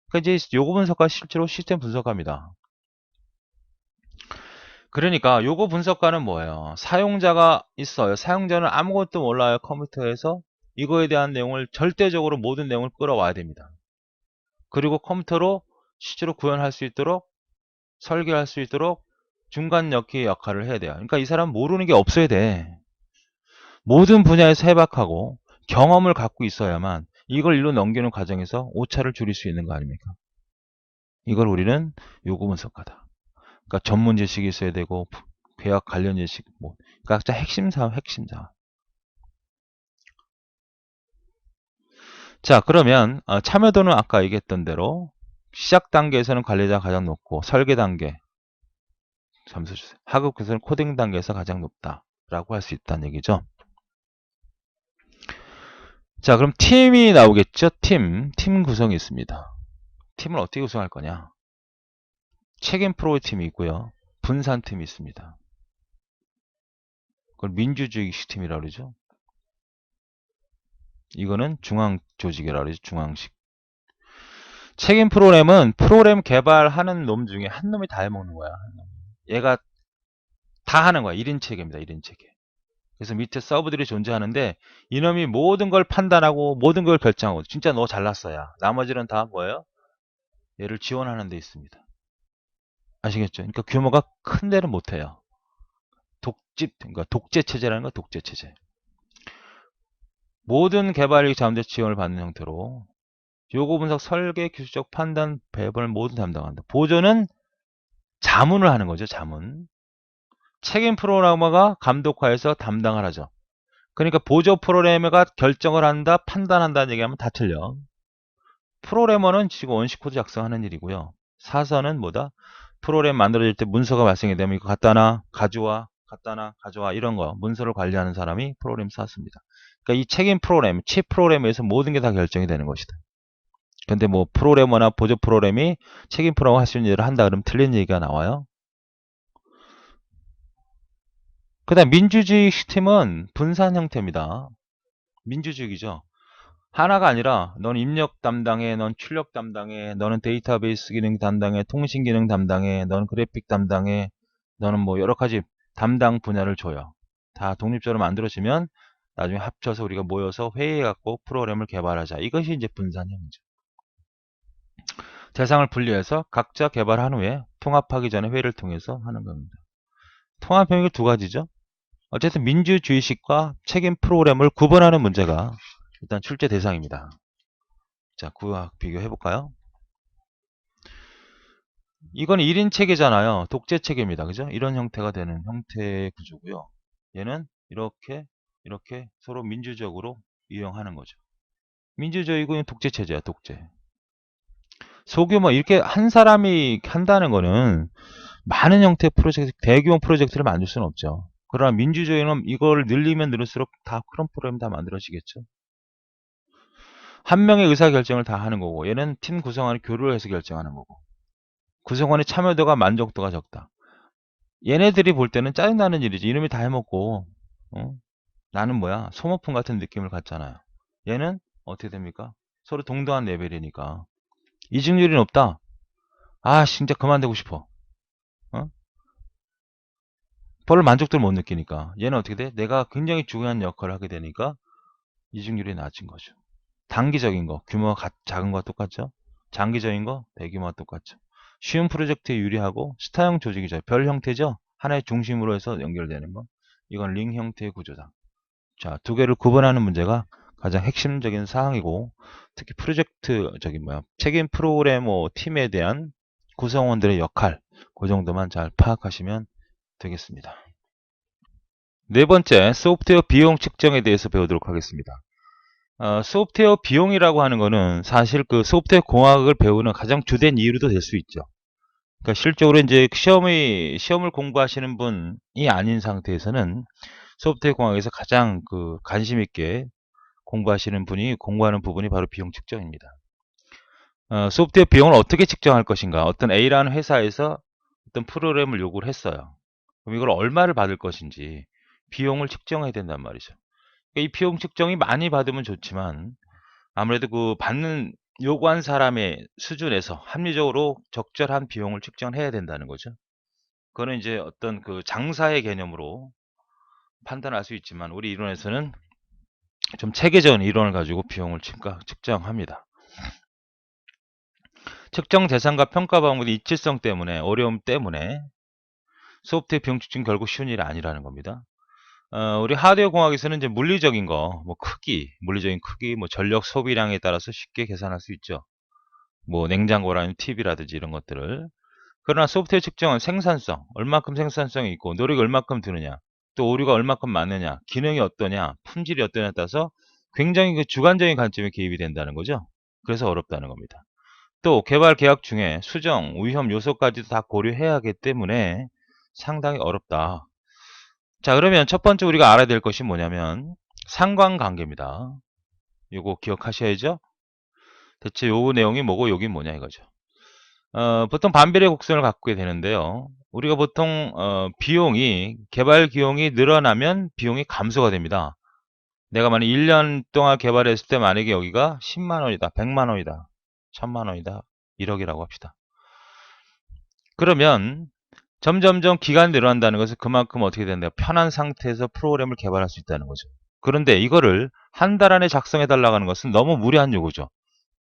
그러니까 이제 요거 분석가 실제로 시스템 분석가입니다. 그러니까 요거 분석가는 뭐예요? 사용자가 있어요. 사용자는 아무것도 몰라요. 컴퓨터에서 이거에 대한 내용을 절대적으로 모든 내용을 끌어와야 됩니다. 그리고 컴퓨터로 실제로 구현할 수 있도록 설계할 수 있도록 중간 역할을 해야 돼요. 그러니까 이 사람 모르는 게 없어야 돼. 모든 분야에서 해박하고 경험을 갖고 있어야만 이걸 일로 넘기는 과정에서 오차를 줄일 수 있는 거 아닙니까? 이걸 우리는 요구 분석가다. 그러니까 전문 지식이 있어야 되고 계약 관련 지식, 뭐 각자 핵심 사항. 자, 그러면 참여도는 아까 얘기했던 대로 시작 단계에서는 관리자가 가장 높고 설계 단계, 점수 주세요. 하급 기술은 코딩 단계에서 가장 높다라고 할 수 있다는 얘기죠. 자, 그럼 팀이 나오겠죠. 팀 구성이 있습니다. 팀을 어떻게 구성할 거냐? 책임 프로 팀이 있고요. 분산 팀이 있습니다. 그걸 민주주의식 팀이라고 그러죠. 이거는 중앙 조직이라고 그러죠. 중앙식. 책임 프로그램은 프로그램 개발하는 놈 중에 한 놈이 다 해먹는 거야. 얘가 다 하는 거야. 1인 체계입니다. 1인 체계. 그래서 밑에 서브들이 존재하는데 이놈이 모든 걸 판단하고 모든 걸 결정하고 진짜 너 잘났어야. 나머지는 다 뭐예요? 얘를 지원하는 데 있습니다. 아시겠죠? 그러니까 규모가 큰 데는 못해요. 그러니까 독재 체제라는 거 독재 체제. 모든 개발이 자원대 지원을 받는 형태로 요구 분석, 설계, 기술적 판단, 배분을 모두 담당한다. 보조는 자문을 하는 거죠. 자문. 책임 프로그래머가 감독화해서 담당을 하죠. 그러니까 보조 프로그래머가 결정을 한다, 판단한다는 얘기하면 다 틀려. 프로그래머는 지금 원시 코드 작성하는 일이고요. 사서는 뭐다? 프로그램 만들어질 때 문서가 발생이 되면 이거 갖다 놔, 가져와, 이런 거 문서를 관리하는 사람이 프로그램 사서입니다. 그러니까 이 책임 프로그램, 칩 프로그램에서 모든 게 다 결정이 되는 것이다. 근데 뭐 프로그래머나 보조 프로그램이 책임 프로그램 할 수 있는 일을 한다 그러면 틀린 얘기가 나와요. 그 다음 민주주의 시스템은 분산 형태입니다. 민주주의죠. 하나가 아니라 넌 입력 담당해, 넌 출력 담당해, 너는 데이터베이스 기능 담당해, 통신 기능 담당해, 넌 그래픽 담당해, 너는 뭐 여러 가지 담당 분야를 줘요. 다 독립적으로 만들어지면 나중에 합쳐서 우리가 모여서 회의해갖고 프로그램을 개발하자. 이것이 이제 분산형이죠. 대상을 분리해서 각자 개발한 후에 통합하기 전에 회의를 통해서 하는 겁니다. 통합형이 두 가지죠. 어쨌든 민주주의식과 책임 프로그램을 구분하는 문제가 일단 출제 대상입니다. 자, 그와 비교해 볼까요? 이건 1인 체계잖아요. 독재 체계입니다. 그죠? 이런 형태가 되는 형태의 구조고요. 얘는 이렇게 서로 민주적으로 이용하는 거죠. 민주적이고 독재 체제야, 독재. 소규모 이렇게 한 사람이 한다는 거는 많은 형태의 프로젝트, 대규모 프로젝트를 만들 수는 없죠. 그러나 민주주의는 이걸 늘리면 늘릴수록 다 그런 프로그램 다 만들어지겠죠. 한 명의 의사결정을 다 하는 거고, 얘는 팀 구성원이 교류를 해서 결정하는 거고, 구성원의 참여도가 만족도가 적다. 얘네들이 볼 때는 짜증나는 일이지. 이놈이 다 해먹고 나는 뭐야 소모품 같은 느낌을 갖잖아요. 얘는 어떻게 됩니까? 서로 동등한 레벨이니까 이직률이 높다. 아 진짜 그만두고 싶어. 별로 만족도를 못 느끼니까. 얘는 어떻게 돼? 내가 굉장히 중요한 역할을 하게 되니까 이직률이 낮은 거죠. 단기적인 거 규모가 작은 거와 똑같죠. 장기적인 거 대규모와 똑같죠. 쉬운 프로젝트에 유리하고 스타형 조직이죠. 별 형태죠. 하나의 중심으로 해서 연결되는 거. 이건 링 형태의 구조다. 자, 두 개를 구분하는 문제가 가장 핵심적인 사항이고, 특히 프로젝트적인 책임 프로그래머 팀에 대한 구성원들의 역할, 그 정도만 잘 파악하시면 되겠습니다. 네 번째, 소프트웨어 비용 측정에 대해서 배우도록 하겠습니다. 소프트웨어 비용이라고 하는 거는 사실 그 소프트웨어 공학을 배우는 가장 주된 이유도 될 수 있죠. 그러니까 실적으로 이제 시험을 공부하시는 분이 아닌 상태에서는 소프트웨어 공학에서 가장 그 관심 있게 공부하시는 분이 공부하는 부분이 바로 비용 측정입니다. 소프트웨어 비용을 어떻게 측정할 것인가? 어떤 A라는 회사에서 어떤 프로그램을 요구를 했어요. 그럼 이걸 얼마를 받을 것인지 비용을 측정해야 된단 말이죠. 이 비용 측정이 많이 받으면 좋지만 아무래도 그 받는 요구한 사람의 수준에서 합리적으로 적절한 비용을 측정해야 된다는 거죠. 그거는 이제 어떤 그 장사의 개념으로 판단할 수 있지만 우리 이론에서는 좀 체계적인 이론을 가지고 비용을 측정합니다. 측정 대상과 평가 방법의 이치성 때문에 어려움 때문에 소프트웨어 비용 측정 결국 쉬운 일이 아니라는 겁니다. 우리 하드웨어 공학에서는 이제 물리적인 거, 물리적인 크기, 전력 소비량에 따라서 쉽게 계산할 수 있죠. 냉장고라는 TV라든지 이런 것들을. 그러나 소프트웨어 측정은 생산성, 얼마큼 생산성이 있고 노력이 얼마큼 드느냐, 또 오류가 얼마큼 많느냐, 기능이 어떠냐, 품질이 어떠냐에 따라서 굉장히 그 주관적인 관점에 개입이 된다는 거죠. 그래서 어렵다는 겁니다. 또 개발 계약 중에 수정, 위험 요소까지도 다 고려해야 하기 때문에 상당히 어렵다. 자, 그러면 첫 번째 우리가 알아야 될 것이 뭐냐면 상관관계입니다. 이거 기억하셔야죠. 대체 요 내용이 뭐고 여긴 뭐냐 이거죠. 보통 반비례 곡선을 갖게 되는데요. 우리가 보통 개발 비용이 늘어나면 비용이 감소가 됩니다. 내가 만약 1년 동안 개발했을 때 만약에 여기가 10만 원이다, 100만 원이다, 1000만 원이다, 1억이라고 합시다. 그러면 점점점 기간이 늘어난다는 것은 그만큼 어떻게 된다? 편한 상태에서 프로그램을 개발할 수 있다는 거죠. 그런데 이거를 한 달 안에 작성해 달라고 하는 것은 너무 무리한 요구죠.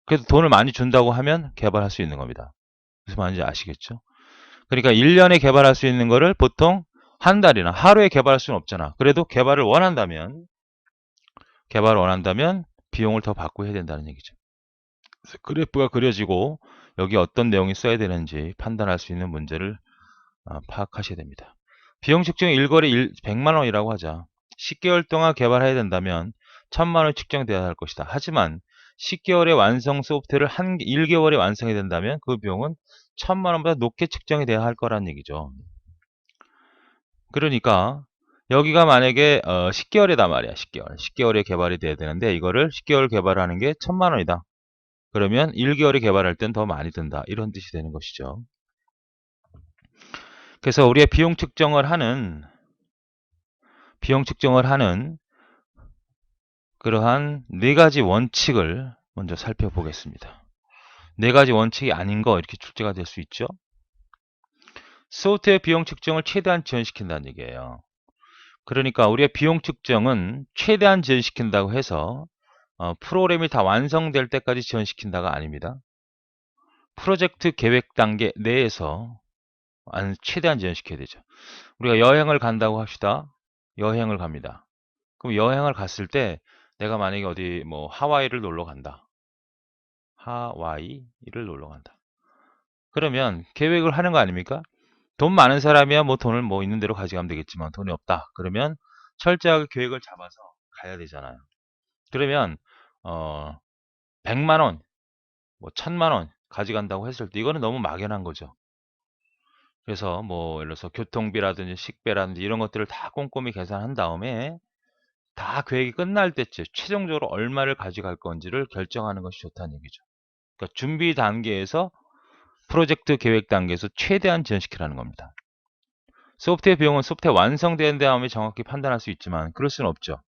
그래서 돈을 많이 준다고 하면 개발할 수 있는 겁니다. 무슨 말인지 아시겠죠? 그러니까 1년에 개발할 수 있는 거를 보통 한 달이나 하루에 개발할 수는 없잖아. 그래도 개발을 원한다면 비용을 더 받고 해야 된다는 얘기죠. 그래서 그래프가 그려지고 여기 어떤 내용이 써야 되는지 판단할 수 있는 문제를 파악하셔야 됩니다. 비용 측정 일거래 100만 원이라고 하자. 10개월 동안 개발해야 된다면 1000만 원 측정돼야 할 것이다. 하지만 10개월의 완성 소프트웨어를 1개월에 완성해야 된다면 그 비용은 1000만 원보다 높게 측정이 돼야 할 거란 얘기죠. 그러니까 여기가 만약에 10개월이다 말이야. 10개월에 개발이 돼야 되는데 이거를 10개월 개발하는 게 1000만 원이다. 그러면 1개월에 개발할 땐 더 많이 든다. 이런 뜻이 되는 것이죠. 그래서 우리의 비용 측정을 하는 그러한 네 가지 원칙을 먼저 살펴보겠습니다. 네 가지 원칙이 아닌 거 이렇게 출제가 될 수 있죠. 소프트웨어 비용 측정을 최대한 지연시킨다는 얘기예요. 그러니까 우리의 비용 측정은 최대한 지연시킨다고 해서 프로그램이 다 완성될 때까지 지연시킨다가 아닙니다. 프로젝트 계획 단계 내에서 최대한 지연시켜야 되죠. 우리가 여행을 간다고 합시다. 여행을 갑니다. 그럼 여행을 갔을 때 내가 만약에 어디 뭐 하와이를 놀러 간다. 하와이를 놀러 간다. 그러면 계획을 하는 거 아닙니까? 돈 많은 사람이야 뭐 돈을 뭐 있는 대로 가져가면 되겠지만 돈이 없다. 그러면 철저하게 계획을 잡아서 가야 되잖아요. 그러면 어 100만 원, 뭐 1000만 원 가져간다고 했을 때 이거는 너무 막연한 거죠. 그래서 뭐 예를 들어서 교통비라든지 식비라든지 이런 것들을 다 꼼꼼히 계산한 다음에 다 계획이 끝날 때쯤 최종적으로 얼마를 가져갈 건지를 결정하는 것이 좋다는 얘기죠. 그러니까 준비 단계에서 프로젝트 계획 단계에서 최대한 지연시키라는 겁니다. 소프트웨어 비용은 소프트웨어 완성된 다음에 정확히 판단할 수 있지만 그럴 수는 없죠.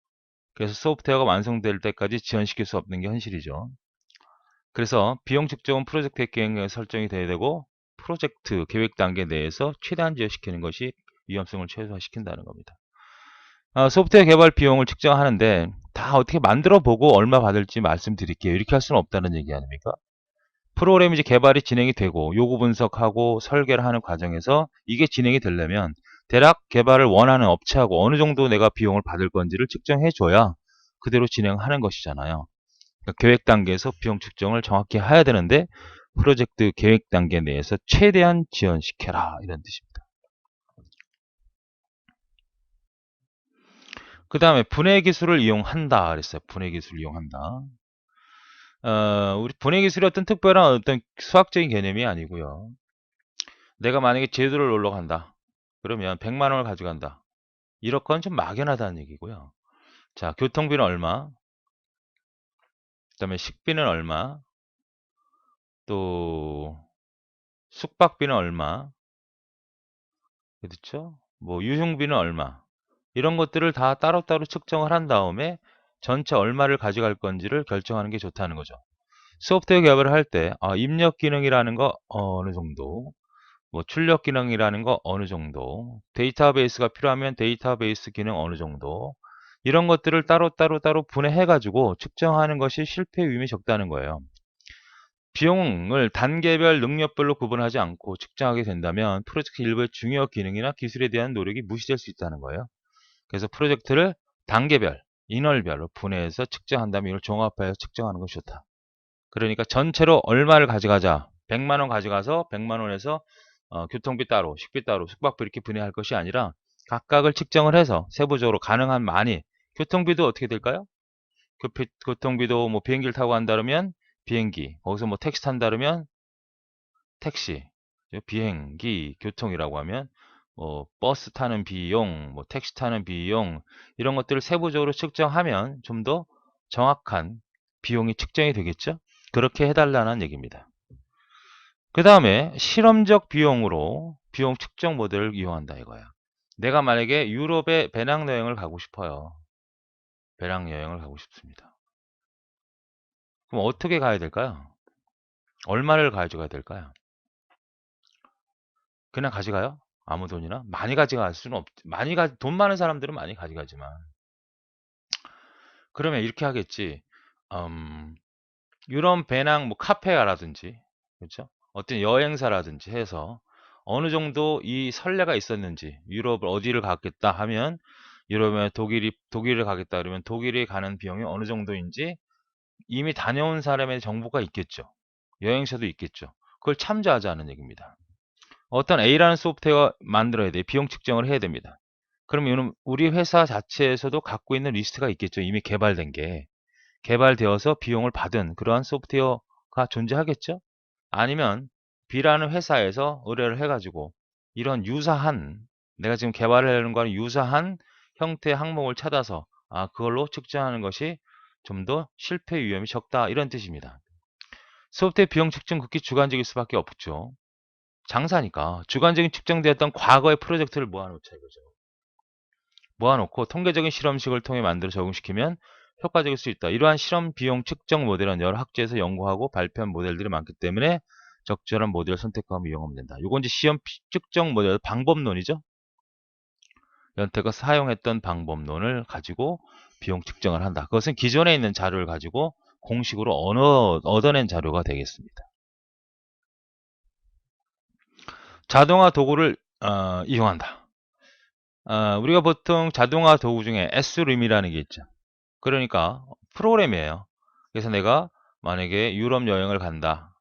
그래서 소프트웨어가 완성될 때까지 지연시킬 수 없는 게 현실이죠. 그래서 비용 측정은 프로젝트 계획에 설정이 돼야 되고 프로젝트 계획 단계 내에서 최대한 지연시키는 것이 위험성을 최소화시킨다는 겁니다. 소프트웨어 개발 비용을 측정하는데 다 어떻게 만들어 보고 얼마 받을지 말씀드릴게요. 이렇게 할 수는 없다는 얘기 아닙니까? 프로그램이 이제 개발이 진행이 되고 요구 분석하고 설계를 하는 과정에서 이게 진행이 되려면 대략 개발을 원하는 업체하고 어느 정도 내가 비용을 받을 건지를 측정해 줘야 그대로 진행하는 것이잖아요. 그러니까 계획 단계에서 비용 측정을 정확히 해야 되는데 프로젝트 계획 단계 내에서 최대한 지연시켜라 이런 뜻입니다. 그 다음에 분해 기술을 이용한다 그랬어요. 분해 기술을 이용한다. 우리 분해 기술이 어떤 특별한 어떤 수학적인 개념이 아니고요. 내가 만약에 제주도를 놀러 간다. 그러면 100만 원을 가져간다. 이럴 건 좀 막연하다는 얘기고요. 자, 교통비는 얼마? 그다음에 식비는 얼마? 또 숙박비는 얼마? 그렇죠? 뭐 유흥비는 얼마? 이런 것들을 다 따로따로 측정을 한 다음에 전체 얼마를 가져갈 건지를 결정하는 게 좋다는 거죠. 소프트웨어 개발을 할 때 입력 기능이라는 거 어느 정도, 뭐 출력 기능이라는 거 어느 정도, 데이터베이스가 필요하면 데이터베이스 기능 어느 정도, 이런 것들을 따로 분해해 가지고 측정하는 것이 실패 위험이 적다는 거예요. 비용을 단계별 능력별로 구분하지 않고 측정하게 된다면 프로젝트 일부의 중요 기능이나 기술에 대한 노력이 무시될 수 있다는 거예요. 그래서 프로젝트를 단계별, 인월별로 분해해서 측정한다면 이걸 종합하여 측정하는 것이 좋다. 그러니까 전체로 얼마를 가져가자. 100만 원 가져가서 100만 원에서 교통비 따로, 식비 따로, 숙박비 이렇게 분해할 것이 아니라 각각을 측정을 해서 세부적으로 가능한 많이. 교통비도 어떻게 될까요? 교통비도 뭐 비행기를 타고 간다면 비행기, 거기서 뭐 택시 탄다면 택시, 비행기, 교통이라고 하면 뭐 버스 타는 비용, 뭐 택시 타는 비용 이런 것들을 세부적으로 측정하면 좀 더 정확한 비용이 측정이 되겠죠? 그렇게 해달라는 얘기입니다. 그 다음에 실험적 비용으로 비용 측정 모델을 이용한다 이거야. 내가 만약에 유럽에 배낭여행을 가고 싶어요. 배낭여행을 가고 싶습니다. 그럼 어떻게 가야 될까요? 얼마를 가져가야 될까요? 그냥 가져가요? 아무 돈이나? 많이 가져갈 수는 돈 많은 사람들은 많이 가져가지만. 그러면 이렇게 하겠지. 음, 유럽 배낭 뭐 카페라든지, 그렇죠? 어떤 여행사라든지 해서 어느 정도 이 선례가 있었는지, 유럽을 어디를 가겠다 하면, 유럽에 독일을 가겠다 그러면 독일에 가는 비용이 어느 정도인지 이미 다녀온 사람의 정보가 있겠죠. 여행사도 있겠죠. 그걸 참조하자는 얘기입니다. 어떤 A라는 소프트웨어 만들어야 돼. 비용 측정을 해야 됩니다. 그럼 이거는 우리 회사 자체에서도 갖고 있는 리스트가 있겠죠. 이미 개발된 게. 개발되어서 비용을 받은 그러한 소프트웨어가 존재하겠죠. 아니면 B라는 회사에서 의뢰를 해가지고 이런 유사한, 내가 지금 개발하려는 거는 유사한 형태의 항목을 찾아서 그걸로 측정하는 것이 좀 더 실패 위험이 적다 이런 뜻입니다. 소프트웨어 비용 측정 극히 주관적일 수밖에 없죠. 장사니까 주관적인 측정되었던 과거의 프로젝트를 모아놓자 이거죠. 모아놓고 통계적인 실험식을 통해 만들어 적용시키면 효과적일 수 있다. 이러한 실험 비용 측정 모델은 여러 학제에서 연구하고 발표한 모델들이 많기 때문에 적절한 모델을 선택하고 이용하면 된다. 이건 이제 시험 측정 모델 방법론이죠. 연태가 사용했던 방법론을 가지고 비용 측정을 한다. 그것은 기존에 있는 자료를 가지고 공식으로 얻어낸 자료가 되겠습니다. 자동화 도구를 이용한다. 우리가 보통 자동화 도구 중에 SRIM이라는 게 있죠. 그러니까 프로그램이에요. 그래서 내가 만약에 유럽 여행을 간다.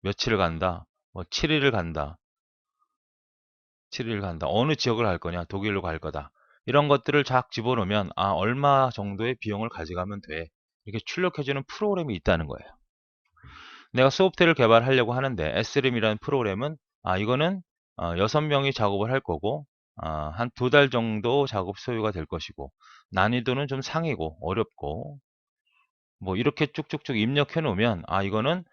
며칠을 간다. 뭐 7일을 간다. 7일 간다. 어느 지역을 갈 거냐? 독일로 갈 거다. 이런 것들을 쫙 집어넣으면 얼마 정도의 비용을 가져가면 돼. 이렇게 출력해주는 프로그램이 있다는 거예요. 내가 소프트웨어를 개발하려고 하는데 SRM이라는 프로그램은 이거는 6명이 작업을 할 거고 한 2달 정도 작업 소요가 될 것이고 난이도는 좀 상이고 어렵고 뭐 이렇게 쭉쭉쭉 입력해 놓으면 이거는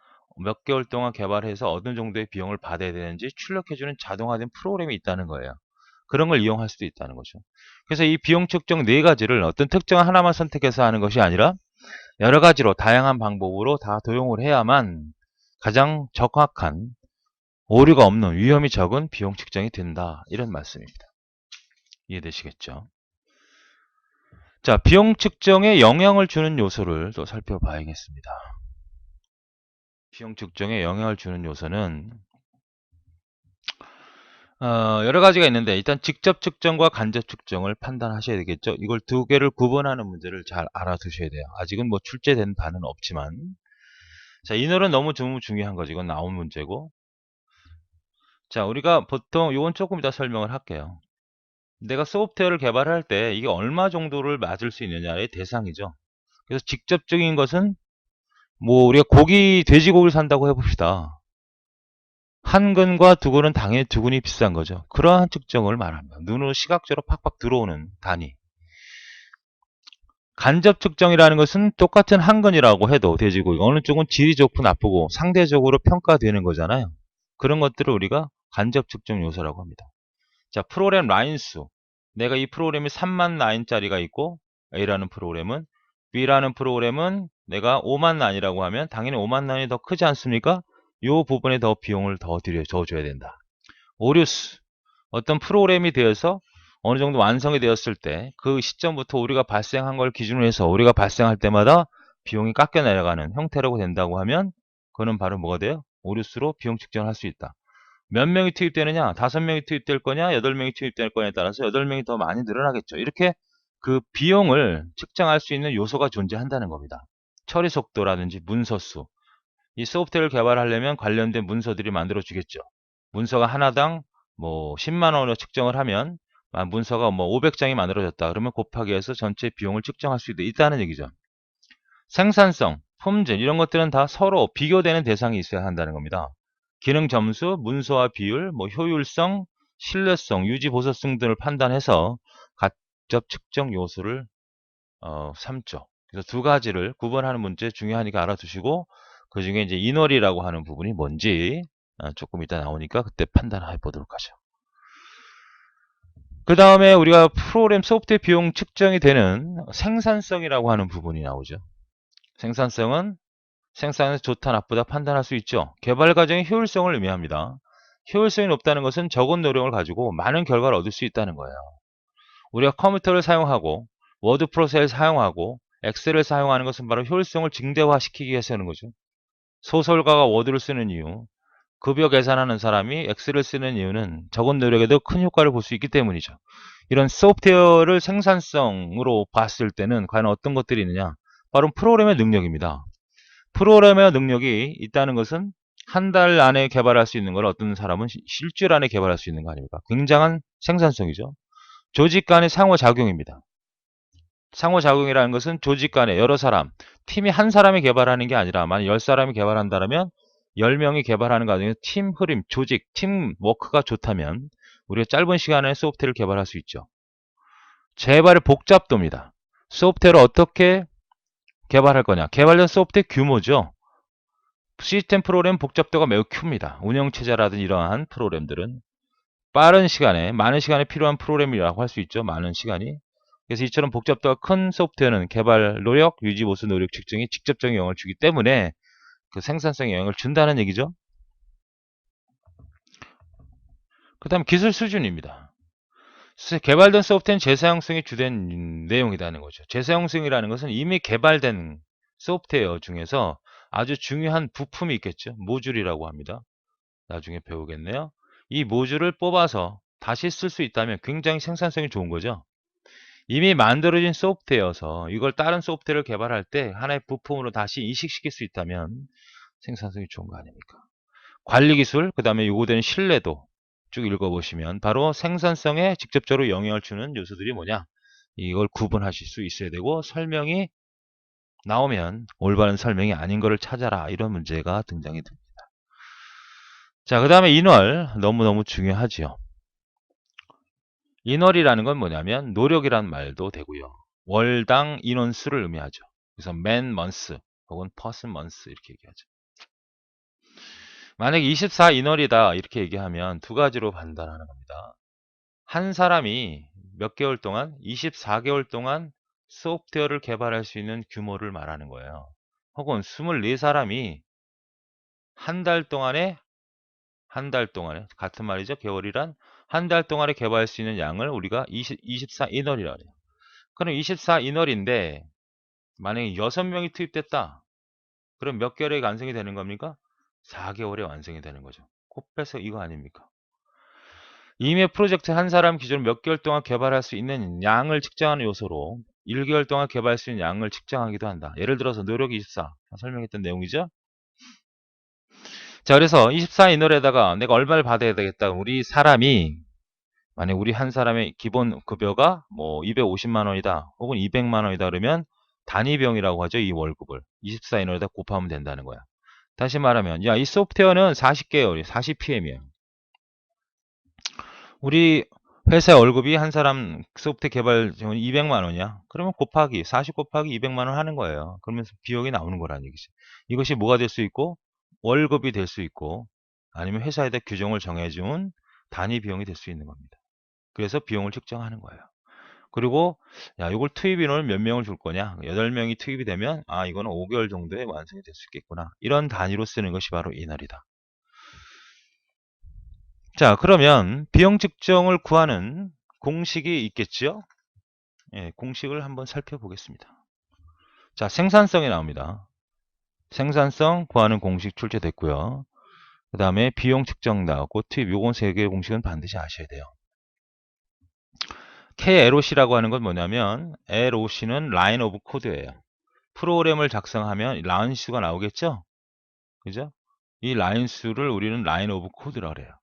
몇 개월 동안 개발해서 어느 정도의 비용을 받아야 되는지 출력해주는 자동화된 프로그램이 있다는 거예요. 그런 걸 이용할 수도 있다는 거죠. 그래서 이 비용 측정 4가지를 어떤 특정 하나만 선택해서 하는 것이 아니라 여러 가지로 다양한 방법으로 다 도용을 해야만 가장 정확한 오류가 없는 위험이 적은 비용 측정이 된다. 이런 말씀입니다. 이해되시겠죠? 자, 비용 측정에 영향을 주는 요소를 또 살펴봐야겠습니다. 비용 측정에 영향을 주는 요소는 여러 가지가 있는데 일단 직접 측정과 간접 측정을 판단하셔야 되겠죠. 이걸 2개를 구분하는 문제를 잘 알아두셔야 돼요. 아직은 뭐 출제된 바는 없지만 자, 이 노래는 너무 중요한 거지. 이건 나온 문제고 자, 우리가 보통 이건 조금 이따 설명을 할게요. 내가 소프트웨어를 개발할 때 이게 얼마 정도를 맞을 수 있느냐의 대상이죠. 그래서 직접적인 것은 뭐 우리가 돼지고기를 산다고 해봅시다. 한 근과 2근은 당연히 2근이 비싼 거죠. 그러한 측정을 말합니다. 눈으로 시각적으로 팍팍 들어오는 단위. 간접 측정이라는 것은 똑같은 한 근이라고 해도 돼지고기 어느 쪽은 질이 좋고 나쁘고 상대적으로 평가되는 거잖아요. 그런 것들을 우리가 간접 측정 요소라고 합니다. 자, 프로그램 라인 수. 내가 이 프로그램이 3만 라인짜리가 있고 A라는 프로그램은 B라는 프로그램은 내가 5만 라인이라고 하면 당연히 5만 라인이 더 크지 않습니까? 이 부분에 더 비용을 더 줘야 된다. 오류수. 어떤 프로그램이 되어서 어느 정도 완성이 되었을 때 그 시점부터 오류가 발생한 걸 기준으로 해서 오류가 발생할 때마다 비용이 깎여 내려가는 형태라고 된다고 하면 그거는 바로 뭐가 돼요? 오류수로 비용 측정을 할 수 있다. 몇 명이 투입되느냐, 5명이 투입될 거냐, 8명이 투입될 거냐에 따라서 8명이 더 많이 늘어나겠죠. 이렇게 그 비용을 측정할 수 있는 요소가 존재한다는 겁니다. 처리 속도라든지 문서 수. 이 소프트웨어를 개발하려면 관련된 문서들이 만들어지겠죠. 문서가 하나당 뭐 10만 원으로 측정을 하면 문서가 뭐 500장이 만들어졌다. 그러면 곱하기 해서 전체 비용을 측정할 수 있다는 얘기죠. 생산성, 품질 이런 것들은 다 서로 비교되는 대상이 있어야 한다는 겁니다. 기능 점수, 문서화 비율, 뭐 효율성, 신뢰성, 유지 보수성 등을 판단해서 간접 측정 요소를 삼죠. 그래서 2가지를 구분하는 문제 중요하니까 알아두시고 그 중에 이제 인월이라고 하는 부분이 뭔지 조금 이따 나오니까 그때 판단해 보도록 하죠. 그 다음에 우리가 프로그램 소프트웨어 비용 측정이 되는 생산성이라고 하는 부분이 나오죠. 생산성은 생산에서 좋다 나쁘다 판단할 수 있죠. 개발 과정의 효율성을 의미합니다. 효율성이 높다는 것은 적은 노력을 가지고 많은 결과를 얻을 수 있다는 거예요. 우리가 컴퓨터를 사용하고 워드 프로세스를 사용하고 엑셀을 사용하는 것은 바로 효율성을 증대화시키기 위해서 하는 거죠. 소설가가 워드를 쓰는 이유, 급여 계산하는 사람이 엑셀을 쓰는 이유는 적은 노력에도 큰 효과를 볼 수 있기 때문이죠. 이런 소프트웨어를 생산성으로 봤을 때는 과연 어떤 것들이 있느냐? 바로 프로그램의 능력입니다. 프로그래머 능력이 있다는 것은 한 달 안에 개발할 수 있는 걸 어떤 사람은 일주일 안에 개발할 수 있는 거 아닙니까? 굉장한 생산성이죠. 조직 간의 상호작용입니다. 상호작용이라는 것은 조직 간에 여러 사람, 팀이 한 사람이 개발하는 게 아니라 만약 10사람이 개발한다면 10명이 개발하는 과정에서 팀 흐름, 조직, 팀 워크가 좋다면 우리가 짧은 시간에 소프트웨어를 개발할 수 있죠. 재발의 복잡도입니다. 소프트웨어를 어떻게 개발할 거냐. 개발된 소프트웨어 규모죠. 시스템 프로그램 복잡도가 매우 큽니다. 운영체제라든 이러한 프로그램들은 빠른 시간에 많은 시간이 필요한 프로그램이라고 할 수 있죠. 많은 시간이. 그래서 이처럼 복잡도가 큰 소프트웨어는 개발 노력, 유지 보수 노력 측정에 직접적인 영향을 주기 때문에 그 생산성에 영향을 준다는 얘기죠. 그 다음 기술 수준입니다. 개발된 소프트웨어는 재사용성이 주된 내용이라는 거죠. 재사용성이라는 것은 이미 개발된 소프트웨어 중에서 아주 중요한 부품이 있겠죠. 모듈이라고 합니다. 나중에 배우겠네요. 이 모듈을 뽑아서 다시 쓸 수 있다면 굉장히 생산성이 좋은 거죠. 이미 만들어진 소프트웨어여서 이걸 다른 소프트웨어를 개발할 때 하나의 부품으로 다시 이식시킬 수 있다면 생산성이 좋은 거 아닙니까? 관리기술, 그 다음에 요구되는 신뢰도 쭉 읽어보시면 바로 생산성에 직접적으로 영향을 주는 요소들이 뭐냐, 이걸 구분하실 수 있어야 되고, 설명이 나오면 올바른 설명이 아닌 것을 찾아라, 이런 문제가 등장이 됩니다. 자, 그 다음에 인월 너무너무 중요하지요. 인월이라는 건 뭐냐면 노력이란 말도 되고요, 월당 인원수를 의미하죠. 그래서 man month 혹은 person month 이렇게 얘기하죠. 만약에 24 인월이다 이렇게 얘기하면 두 가지로 판단하는 겁니다. 한 사람이 몇 개월 동안, 24개월 동안 소프트웨어를 개발할 수 있는 규모를 말하는 거예요. 혹은 24사람이 한 달 동안에, 같은 말이죠. 개월이란 한 달 동안에 개발할 수 있는 양을 우리가 24 인월이라고 해요. 그럼 24 인월인데 만약에 6명이 투입됐다. 그럼 몇 개월에 완성이 되는 겁니까? 4개월에 완성이 되는 거죠. 곱해서 이거 아닙니까? 이미 프로젝트 한 사람 기준으로 몇 개월 동안 개발할 수 있는 양을 측정하는 요소로 1개월 동안 개발할 수 있는 양을 측정하기도 한다. 예를 들어서 노력이 24 설명했던 내용이죠. 자, 그래서 24 인월에다가 내가 얼마를 받아야 되겠다. 우리 사람이, 만약 우리 한 사람의 기본 급여가 뭐 250만 원이다 혹은 200만 원이다 그러면 단위 비용이라고 하죠. 이 월급을 24 인월에다 곱하면 된다는 거야. 다시 말하면 야, 이 소프트웨어는 40개월이 40PM이에요. 우리 회사 월급이 한 사람 소프트웨어 개발 지원 200만 원이야. 그러면 곱하기 40 곱하기 200만 원 하는 거예요. 그러면서 비용이 나오는 거라는 얘기지. 이것이 뭐가 될 수 있고 월급이 될 수 있고 아니면 회사에다 규정을 정해준 단위 비용이 될 수 있는 겁니다. 그래서 비용을 측정하는 거예요. 그리고 야, 이걸 투입 인원을 몇 명을 줄 거냐? 8명이 투입이 되면 아, 이거는 5개월 정도에 완성이 될 수 있겠구나. 이런 단위로 쓰는 것이 바로 이날이다. 자, 그러면 비용 측정을 구하는 공식이 있겠죠? 예, 공식을 한번 살펴보겠습니다. 자, 생산성이 나옵니다. 생산성 구하는 공식 출제됐고요. 그 다음에 비용 측정 나왔고 투입, 요건 세 개의 공식은 반드시 아셔야 돼요. KLOC라고 하는 건 뭐냐면 LOC는 라인 오브 코드예요. 프로그램을 작성하면 라인 수가 나오겠죠? 그죠? 이 라인 수를 우리는 라인 오브 코드라고 그래요.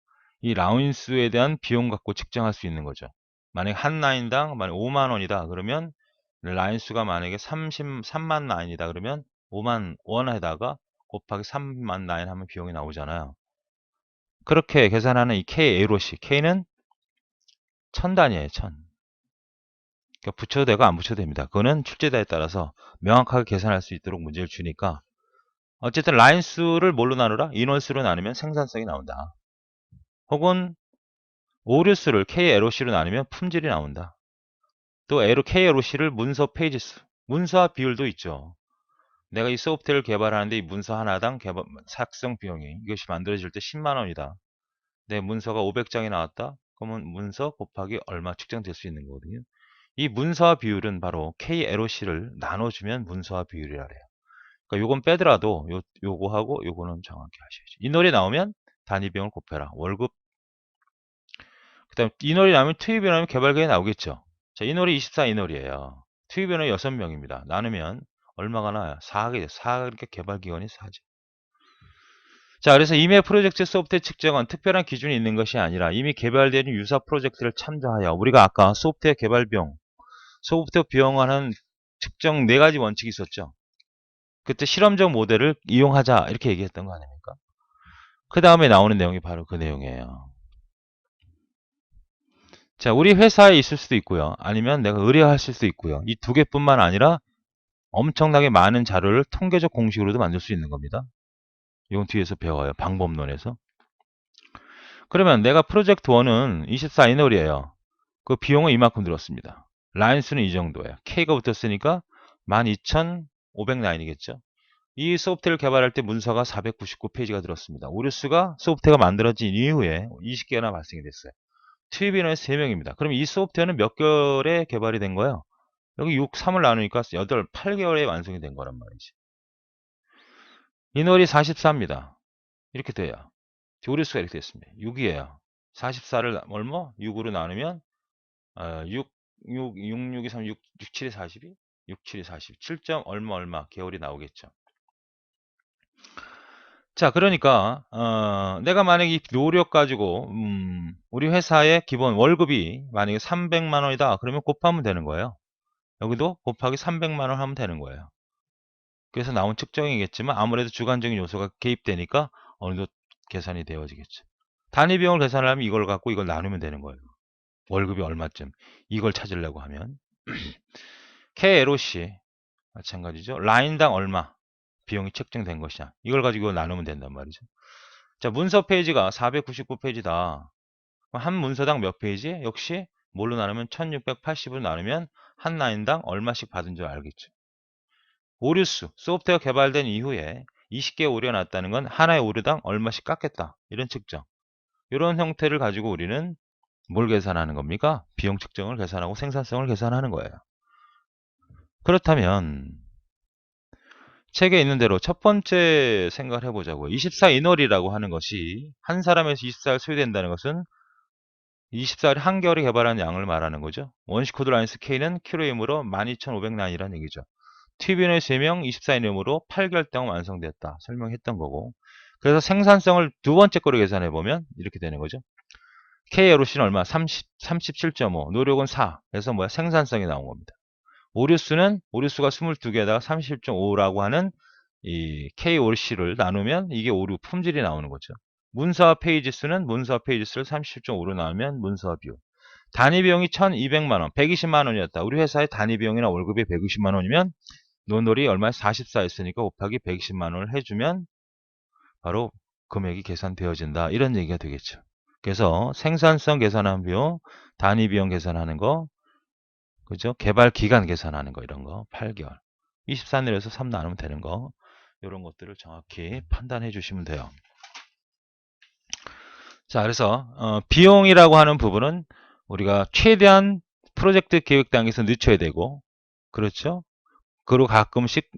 이 라인 수에 대한 비용 갖고 측정할 수 있는 거죠. 만약에 한 라인당 만약 5만 원이다 그러면 라인 수가 만약에 3만 라인이다 그러면 5만 원에다가 곱하기 3만 라인 하면 비용이 나오잖아요. 그렇게 계산하는 이 KLOC, K는 1000단위예요. 1000. 그러니까 붙여도 되고 안 붙여도 됩니다. 그거는 출제자에 따라서 명확하게 계산할 수 있도록 문제를 주니까, 어쨌든 라인 수를 뭘로 나누라? 인원수로 나누면 생산성이 나온다. 혹은 오류 수를 KLOC로 나누면 품질이 나온다. 또 KLOC를 문서 페이지 수, 문서화 비율도 있죠. 내가 이 소프트웨어를 개발하는데 이 문서 하나당 작성 비용이, 이것이 만들어질 때 10만 원이다. 내 문서가 500장이 나왔다. 그러면 문서 곱하기 얼마 측정될 수 있는 거거든요. 이 문서화 비율은 바로 KLOC를 나눠주면 문서화 비율이라 그래요. 그러니까 요건 빼더라도 요거하고 요거는 정확히 하셔야죠. 인월이 나오면 단위 비용을 곱해라. 월급. 그다음 인월이 나오면 투입이 나오면 개발계획이 나오겠죠. 자, 인월이 24 인월이에요. 투입인원이 6명입니다. 나누면 얼마가 나와요? 4가 돼요. 4가 그러니까 개발기간이 4죠. 자, 그래서 이미 프로젝트 소프트웨어 측정은 특별한 기준이 있는 것이 아니라 이미 개발된 유사 프로젝트를 참조하여, 우리가 아까 소프트웨어 개발 비용, 소프트웨어 비용하는 측정 4가지 원칙이 있었죠. 그때 실험적 모델을 이용하자 이렇게 얘기했던 거 아닙니까? 그 다음에 나오는 내용이 바로 그 내용이에요. 자, 우리 회사에 있을 수도 있고요. 아니면 내가 의뢰할 수도 있고요. 이 두 개뿐만 아니라 엄청나게 많은 자료를 통계적 공식으로도 만들 수 있는 겁니다. 이건 뒤에서 배워요. 방법론에서. 그러면 내가 프로젝트 1은 24 인월이에요. 그 비용은 이만큼 들었습니다. 라인 수는 이 정도예요. K가 붙었으니까 12,500 라인이겠죠. 이 소프트웨어를 개발할 때 문서가 499페이지가 들었습니다. 오류수가 소프트웨어가 만들어진 이후에 20개나 발생이 됐어요. 투입 인원이 3명입니다. 그럼 이 소프트웨어는 몇 개월에 개발이 된 거예요? 여기 6, 3을 나누니까 8, 8개월에 완성이 된 거란 말이지. 인원이 44입니다. 이렇게 돼요. 조리수가 이렇게 됐습니다. 6이에요. 44를 얼마? 6으로 나누면 6, 6, 6, 6, 2, 3, 6, 6, 7이 42? 6, 7이 40. 7점 얼마 개월이 나오겠죠. 자, 그러니까 내가 만약에 이 노력 가지고 우리 회사의 기본 월급이 만약에 300만 원이다. 그러면 곱하면 되는 거예요. 여기도 곱하기 300만 원 하면 되는 거예요. 그래서 나온 측정이겠지만 아무래도 주관적인 요소가 개입되니까 어느 정도 계산이 되어지겠죠. 단위 비용을 계산하려면 이걸 갖고 이걸 나누면 되는 거예요. 월급이 얼마쯤 이걸 찾으려고 하면 KLOC 마찬가지죠. 라인당 얼마 비용이 책정된 것이냐 이걸 가지고 나누면 된단 말이죠. 자, 문서 페이지가 499페이지다. 한 문서당 몇 페이지? 역시 뭘로 나누면 1680으로 나누면 한 라인당 얼마씩 받은 줄 알겠죠. 오류수, 소프트웨어 개발된 이후에 20개 오류가 났다는 건 하나의 오류당 얼마씩 깎겠다. 이런 측정. 이런 형태를 가지고 우리는 뭘 계산하는 겁니까? 비용 측정을 계산하고 생산성을 계산하는 거예요. 그렇다면 책에 있는 대로 첫 번째 생각을 해보자고요. 24인월이라고 하는 것이 한 사람에서 24일 소요된다는 것은 24일 한겨울에 개발한 양을 말하는 거죠. 원시 코드 라인스 K는 킬로임으로 12,500라인이라는 얘기죠. TVN의 3명 24인임으로 8개월 동안 완성됐다. 설명했던 거고. 그래서 생산성을 두 번째 거로 계산해보면 이렇게 되는 거죠. KLOC는 얼마? 37.5. 노력은 4. 그래서 뭐야? 생산성이 나온 겁니다. 오류수는 오류수가 22개에다가 30.5라고 하는 이 KOC를 나누면 이게 오류 품질이 나오는 거죠. 문서와 페이지 수는 문서와 페이지 수를 30.5로 나누면 문서와 비용. 단위 비용이 1,200만 원, 120만 원이었다. 우리 회사의 단위 비용이나 월급이 120만 원이면 논놀이 얼마에 44 했으니까 곱하기 120만 원을 해주면 바로 금액이 계산되어진다. 이런 얘기가 되겠죠. 그래서 생산성 계산하는 비용, 단위 비용 계산하는 거, 그죠? 개발 기간 계산하는 거 이런 거 8개월. 24일에서 3 나누면 되는 거. 이런 것들을 정확히 판단해 주시면 돼요. 자, 그래서 비용이라고 하는 부분은 우리가 최대한 프로젝트 계획 단계에서 늦춰야 되고, 그렇죠? 그리고 가끔씩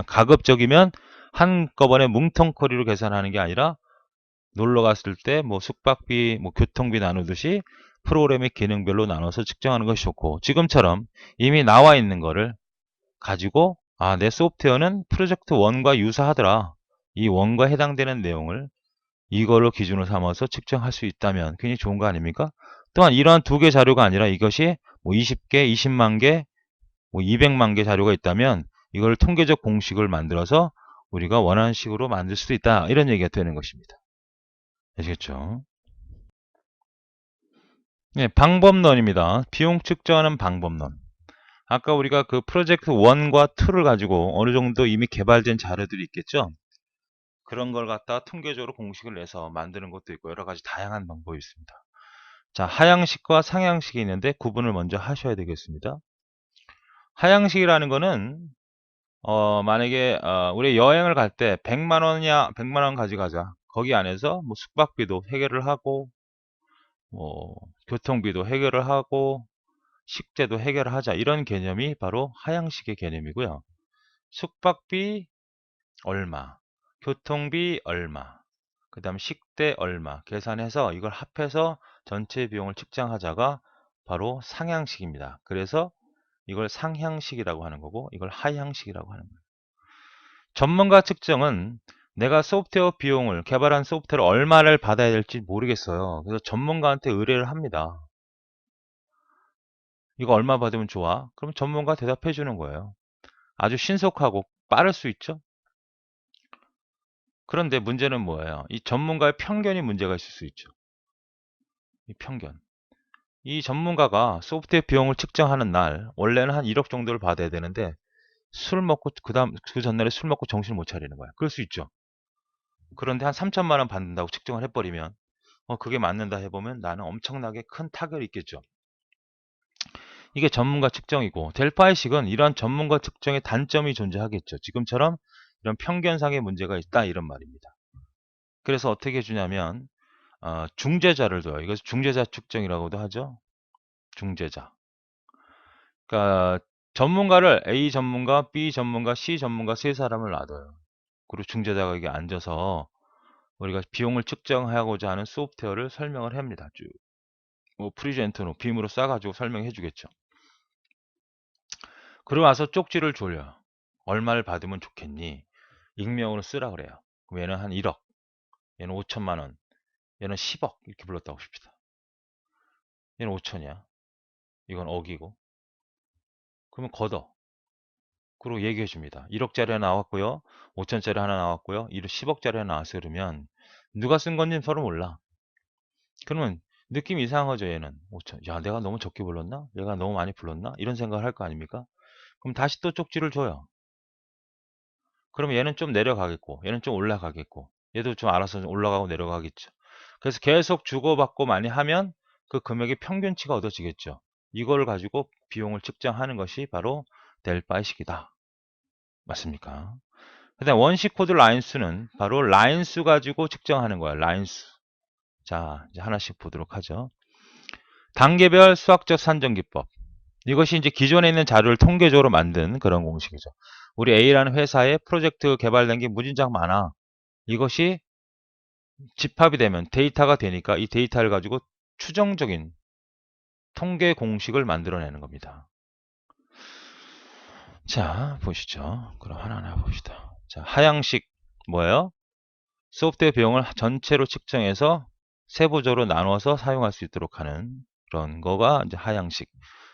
가급적이면 한꺼번에 뭉텅거리로 계산하는 게 아니라 놀러 갔을 때 뭐 숙박비, 뭐 교통비 나누듯이 프로그램의 기능별로 나눠서 측정하는 것이 좋고, 지금처럼 이미 나와 있는 거를 가지고 내 소프트웨어는 프로젝트 1과 유사하더라. 이 1과 해당되는 내용을 이걸로 기준으로 삼아서 측정할 수 있다면 굉장히 좋은 거 아닙니까? 또한 이러한 두 개 자료가 아니라 이것이 뭐 20개, 20만 개, 뭐 200만 개 자료가 있다면 이걸 통계적 공식을 만들어서 우리가 원하는 식으로 만들 수도 있다. 이런 얘기가 되는 것입니다. 아시겠죠? 네, 방법론입니다. 비용 측정하는 방법론. 아까 우리가 그 프로젝트 1과 2를 가지고 어느 정도 이미 개발된 자료들이 있겠죠? 그런 걸 갖다가 통계적으로 공식을 내서 만드는 것도 있고 여러 가지 다양한 방법이 있습니다. 자, 하향식과 상향식이 있는데 구분을 먼저 하셔야 되겠습니다. 하향식이라는 거는 만약에 우리 여행을 갈 때 100만 원이야 100만 원 가져가자. 거기 안에서 뭐 숙박비도 해결을 하고 뭐 교통비도 해결을 하고 식재도 해결을 하자. 이런 개념이 바로 하향식의 개념이고요. 숙박비 얼마, 교통비 얼마, 그 다음 식대 얼마 계산해서 이걸 합해서 전체 비용을 측정하자가 바로 상향식입니다. 그래서 이걸 상향식이라고 하는 거고 이걸 하향식이라고 하는 거예요. 전문가 측정은 내가 소프트웨어 비용을 개발한 소프트웨어를 얼마를 받아야 될지 모르겠어요. 그래서 전문가한테 의뢰를 합니다. 이거 얼마 받으면 좋아? 그럼 전문가 대답해 주는 거예요. 아주 신속하고 빠를 수 있죠. 그런데 문제는 뭐예요? 이 전문가의 편견이 문제가 있을 수 있죠. 이 편견. 이 전문가가 소프트웨어 비용을 측정하는 날 원래는 한 1억 정도를 받아야 되는데 술 먹고 그 전날에 술 먹고 정신을 못 차리는 거야. 그럴 수 있죠. 그런데 한 3천만 원 받는다고 측정을 해버리면 그게 맞는다 해보면 나는 엄청나게 큰 타격이 있겠죠. 이게 전문가 측정이고 델파이식은 이런 전문가 측정의 단점이 존재하겠죠. 지금처럼 이런 편견상의 문제가 있다 이런 말입니다. 그래서 어떻게 해주냐면 중재자를 둬요. 이것을 중재자 측정이라고도 하죠. 중재자. 그러니까 전문가를 A 전문가, B 전문가, C 전문가 세 사람을 놔둬요. 그리고 중재자가 여기 앉아서 우리가 비용을 측정하고자 하는 소프트웨어를 설명을 합니다. 쭉. 뭐 프리젠트로 빔으로 싸가지고 설명해 주겠죠. 그러고 와서 쪽지를 줘요. 얼마를 받으면 좋겠니? 익명으로 쓰라 그래요. 그럼 얘는 한 1억, 얘는 5천만 원, 얘는 10억 이렇게 불렀다고 합시다. 얘는 5천이야. 이건 억이고. 그러면 걷어. 그리고 얘기해 줍니다. 1억짜리 하나 나왔고요. 5천짜리 하나 나왔고요. 10억짜리 하나 나왔어 그러면 누가 쓴 건지는 서로 몰라. 그러면 느낌이 이상하죠 얘는. 5천. 야 내가 너무 적게 불렀나? 얘가 너무 많이 불렀나? 이런 생각을 할 거 아닙니까? 그럼 다시 또 쪽지를 줘요. 그러면 얘는 좀 내려가겠고 얘는 좀 올라가겠고 얘도 좀 알아서 올라가고 내려가겠죠. 그래서 계속 주고받고 많이 하면 그 금액의 평균치가 얻어지겠죠. 이걸 가지고 비용을 측정하는 것이 바로 델파이식이다. 맞습니까? 그다음 원시 코드 라인수는 바로 라인수 가지고 측정하는 거야. 라인수. 자, 이제 하나씩 보도록 하죠. 단계별 수학적 산정 기법. 이것이 이제 기존에 있는 자료를 통계적으로 만든 그런 공식이죠. 우리 A라는 회사에 프로젝트 개발된 게 무진장 많아. 이것이 집합이 되면 데이터가 되니까 이 데이터를 가지고 추정적인 통계 공식을 만들어내는 겁니다. 자, 보시죠. 그럼 하나하나 봅시다. 자, 하향식 뭐예요? 소프트웨어 비용을 전체로 측정해서 세부적으로 나눠서 사용할 수 있도록 하는 그런 거가 이제 하향식.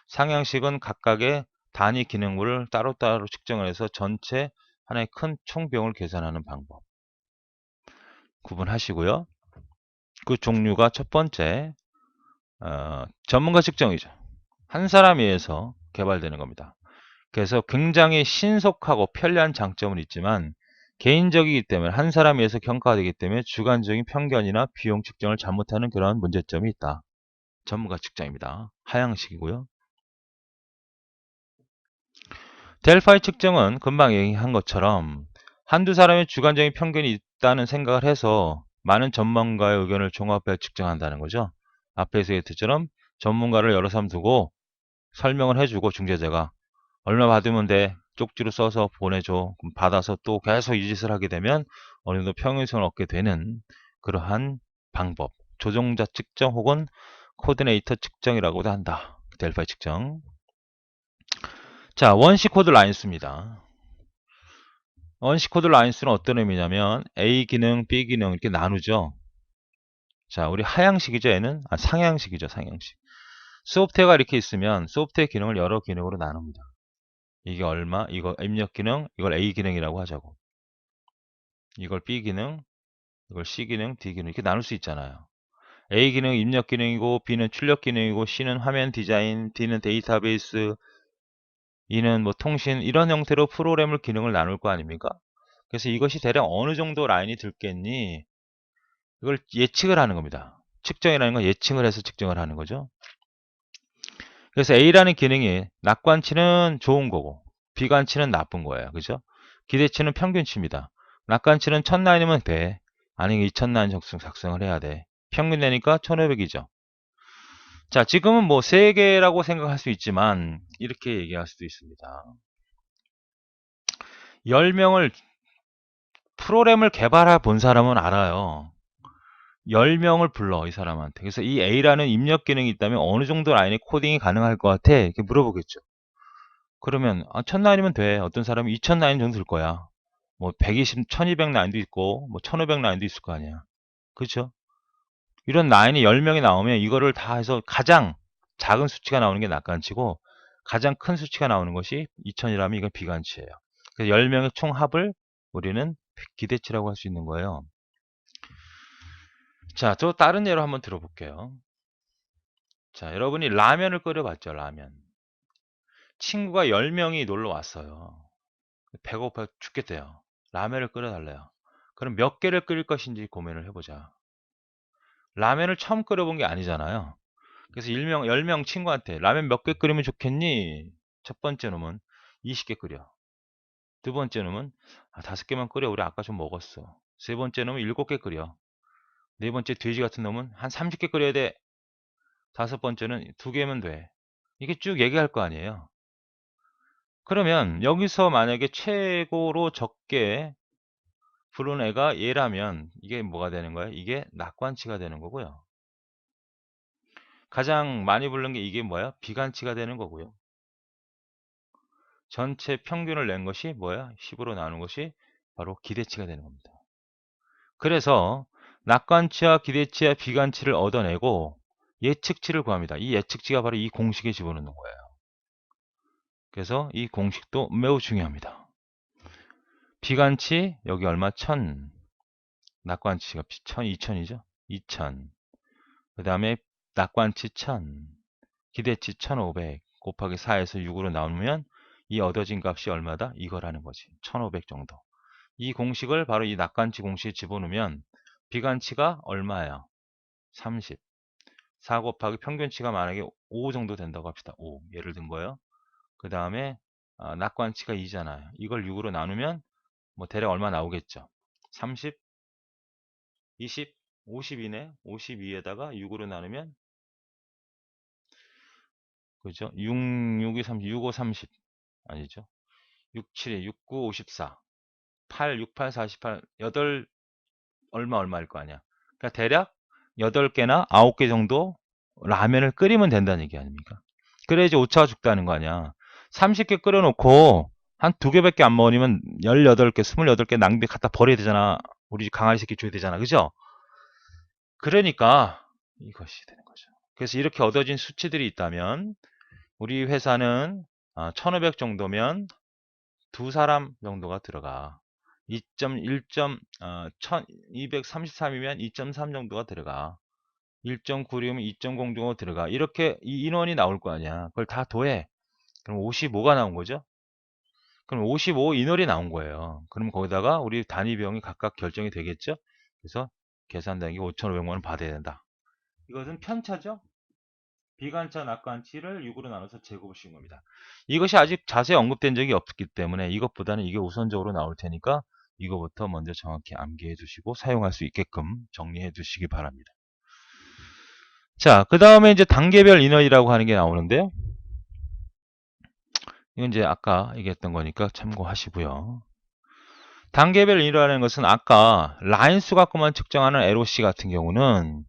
상향식은 각각의 단위 기능물을 따로따로 측정을 해서 전체 하나의 큰 총 비용을 계산하는 방법. 구분하시고요. 그 종류가 첫 번째 전문가 측정이죠. 한 사람에 의해서 개발되는 겁니다. 그래서 굉장히 신속하고 편리한 장점은 있지만 개인적이기 때문에 한 사람에 의해서 평가되기 때문에 주관적인 편견이나 비용 측정을 잘못하는 그런 문제점이 있다. 전문가 측정입니다. 하향식이고요. 델파이 측정은 금방 얘기한 것처럼 한두 사람의 주관적인 편견이 있다는 생각을 해서 많은 전문가의 의견을 종합해 측정한다는 거죠. 앞에서 얘기했처럼 전문가를 여러 사람 두고 설명을 해주고 중재자가 얼마 받으면 돼. 쪽지로 써서 보내줘. 그럼 받아서 또 계속 이 짓을 하게 되면 어느 정도 평균성을 얻게 되는 그러한 방법. 조종자 측정 혹은 코디네이터 측정이라고도 한다. 델파이 측정. 자, 원시 코드 라인수입니다. 원시 코드 라인수는 어떤 의미냐면 A 기능, B 기능 이렇게 나누죠. 자, 우리 하향식이죠. 얘는 상향식이죠. 상향식. 소프트웨어가 이렇게 있으면 소프트웨어 기능을 여러 기능으로 나눕니다. 이게 얼마? 이거 입력 기능, 이걸 A 기능이라고 하자고. 이걸 B 기능, 이걸 C 기능, D 기능 이렇게 나눌 수 있잖아요. A 기능 입력 기능이고 B는 출력 기능이고 C는 화면 디자인, D는 데이터베이스, E는 뭐 통신 이런 형태로 프로그램을 기능을 나눌 거 아닙니까? 그래서 이것이 대략 어느 정도 라인이 들겠니? 이걸 예측을 하는 겁니다. 측정이라는 건 예측을 해서 측정을 하는 거죠. 그래서 A라는 기능이 낙관치는 좋은 거고 비관치는 나쁜 거예요. 그죠? 기대치는 평균치입니다. 낙관치는 1000라인이면 돼. 아니 2000라인 작성을 해야 돼. 평균 내니까 1500이죠. 자, 지금은 뭐 3개라고 생각할 수 있지만 이렇게 얘기할 수도 있습니다. 10명을 프로그램을 개발해 본 사람은 알아요. 10명을 불러 이 사람한테. 그래서 이 A라는 입력 기능이 있다면 어느 정도 라인의 코딩이 가능할 것 같아? 이렇게 물어보겠죠. 그러면 1000라인이면 돼. 어떤 사람은 2000라인 정도 될 거야. 뭐 120, 1200라인도 있고 뭐 1500라인도 있을 거 아니야. 그렇죠? 이런 라인이 10명이 나오면 이거를 다 해서 가장 작은 수치가 나오는 게 낙관치고 가장 큰 수치가 나오는 것이 2000이라면 이건 비관치예요. 그래서 10명의 총 합을 우리는 기대치라고 할 수 있는 거예요. 자, 또 다른 예로 한번 들어볼게요. 자, 여러분이 라면을 끓여봤죠, 라면. 친구가 10명이 놀러 왔어요. 배고파 죽겠대요. 라면을 끓여달래요. 그럼 몇 개를 끓일 것인지 고민을 해보자. 라면을 처음 끓여본 게 아니잖아요. 그래서 10명 친구한테 라면 몇 개 끓이면 좋겠니? 첫 번째 놈은 20개 끓여. 두 번째 놈은 5개만 끓여. 우리 아까 좀 먹었어. 세 번째 놈은 7개 끓여. 네 번째 돼지 같은 놈은 한 30개 끓여야 돼. 다섯 번째는 2개면 돼. 이게 쭉 얘기할 거 아니에요. 그러면 여기서 만약에 최고로 적게 부른 애가 얘라면 이게 뭐가 되는 거예요? 이게 낙관치가 되는 거고요. 가장 많이 부른 게 이게 뭐야? 비관치가 되는 거고요. 전체 평균을 낸 것이 뭐야? 10으로 나눈 것이 바로 기대치가 되는 겁니다. 그래서 낙관치와 기대치와 비관치를 얻어내고 예측치를 구합니다. 이 예측치가 바로 이 공식에 집어넣는 거예요. 그래서 이 공식도 매우 중요합니다. 비관치 여기 얼마? 1000. 낙관치가 1000, 2000이죠. 2000. 그 다음에 낙관치 1000. 기대치 1500 곱하기 4에서 6으로 나누면 이 얻어진 값이 얼마다? 이거라는 거지. 1500 정도. 이 공식을 바로 이 낙관치 공식에 집어넣으면 비관치가 얼마예요? 30. 4 곱하기 평균치가 만약에 5 정도 된다고 합시다. 5. 예를 든 거예요. 그 다음에 낙관치가 2잖아요. 이걸 6으로 나누면 뭐 대략 얼마 나오겠죠. 30, 20, 52네. 52에다가 6으로 나누면 그죠? 6, 6이 30, 6, 5, 30 아니죠. 6, 7에 6, 9, 54 8, 6, 8, 48 8 얼마일 거 아니야. 그러니까 대략 8개나 9개 정도 라면을 끓이면 된다는 얘기 아닙니까? 그래야지 오차가 죽다는 거 아니야. 30개 끓여놓고 한 2개밖에 안 먹으면 18개, 28개 낭비 갖다 버려야 되잖아. 우리 집 강아지 새끼 줘야 되잖아. 그죠? 그러니까 이것이 되는 거죠. 그래서 이렇게 얻어진 수치들이 있다면 우리 회사는 1500 정도면 두 사람 정도가 들어가. 2.1점 1233이면 2.3 정도가 들어가. 1.96이면 2.0 정도 들어가. 이렇게 이 인원이 나올 거 아니야. 그걸 다 더해. 그럼 55가 나온 거죠? 그럼 55 인원이 나온 거예요. 그럼 거기다가 우리 단위 비용이 각각 결정이 되겠죠? 그래서 계산단계 5,500만 원 받아야 된다. 이것은 편차죠? 비관차, 낙관치를 6으로 나눠서 제곱을 씌운 겁니다. 이것이 아직 자세히 언급된 적이 없기 때문에 이것보다는 이게 우선적으로 나올 테니까 이거부터 먼저 정확히 암기해 두시고 사용할 수 있게끔 정리해 두시기 바랍니다. 자, 그 다음에 이제 단계별 인원이라고 하는 게 나오는데요. 이건 이제 아까 얘기했던 거니까 참고하시고요. 단계별 인원이라는 것은 아까 라인 수 갖고만 측정하는 LOC 같은 경우는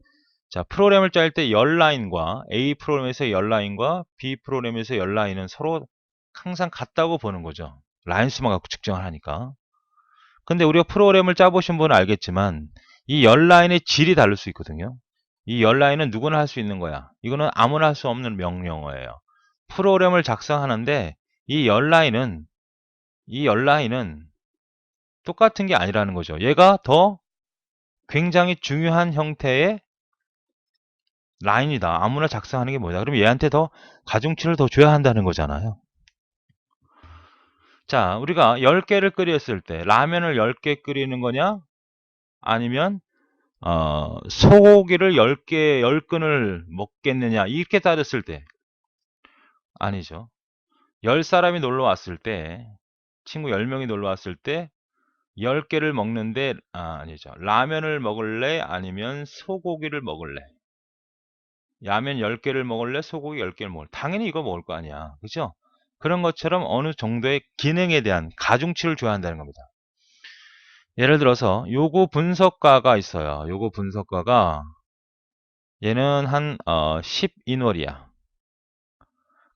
자, 프로그램을 짤 때 열 라인과 A 프로그램에서 열 라인과 B 프로그램에서 열 라인은 서로 항상 같다고 보는 거죠. 라인 수만 갖고 측정을 하니까. 근데 우리가 프로그램을 짜보신 분은 알겠지만 이 열 라인의 질이 다를 수 있거든요. 이 열 라인은 누구나 할 수 있는 거야. 이거는 아무나 할 수 없는 명령어예요. 프로그램을 작성하는데 이 열 라인은 똑같은 게 아니라는 거죠. 얘가 더 굉장히 중요한 형태의 라인이다. 아무나 작성하는 게 뭐냐. 그럼 얘한테 더 가중치를 더 줘야 한다는 거잖아요. 자, 우리가 10개를 끓였을 때 라면을 10개 끓이는 거냐? 아니면 소고기를 10개, 10근을 먹겠느냐? 이렇게 따졌을 때 아니죠. 10사람이 놀러 왔을 때 친구 10명이 놀러 왔을 때 10개를 먹는데 아니죠. 라면을 먹을래? 아니면 소고기를 먹을래? 라면 10개를 먹을래? 소고기 10개를 먹을래? 당연히 이거 먹을 거 아니야. 그죠? 그런 것처럼 어느 정도의 기능에 대한 가중치를 줘야 한다는 겁니다. 예를 들어서 요거 분석가가 있어요. 요거 분석가가 얘는 한 10인월이야.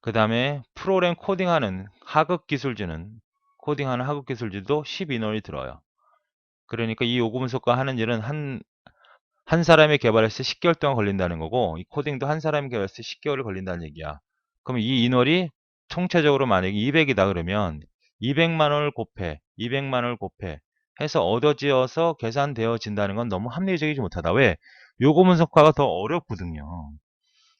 그 다음에 프로그램 코딩하는 하급기술지는 코딩하는 하급기술지도 10인월이 들어요. 그러니까 이 요구 분석가 하는 일은 한 사람이 개발했을 때 10개월 동안 걸린다는 거고 이 코딩도 한 사람이 개발했을 때 10개월이 걸린다는 얘기야. 그럼 이 인월이 총체적으로 만약에 200이다 그러면 200만 원을 곱해 200만 원을 곱해 해서 얻어지어서 계산되어진다는 건 너무 합리적이지 못하다. 왜? 요거 분석화가 더 어렵거든요.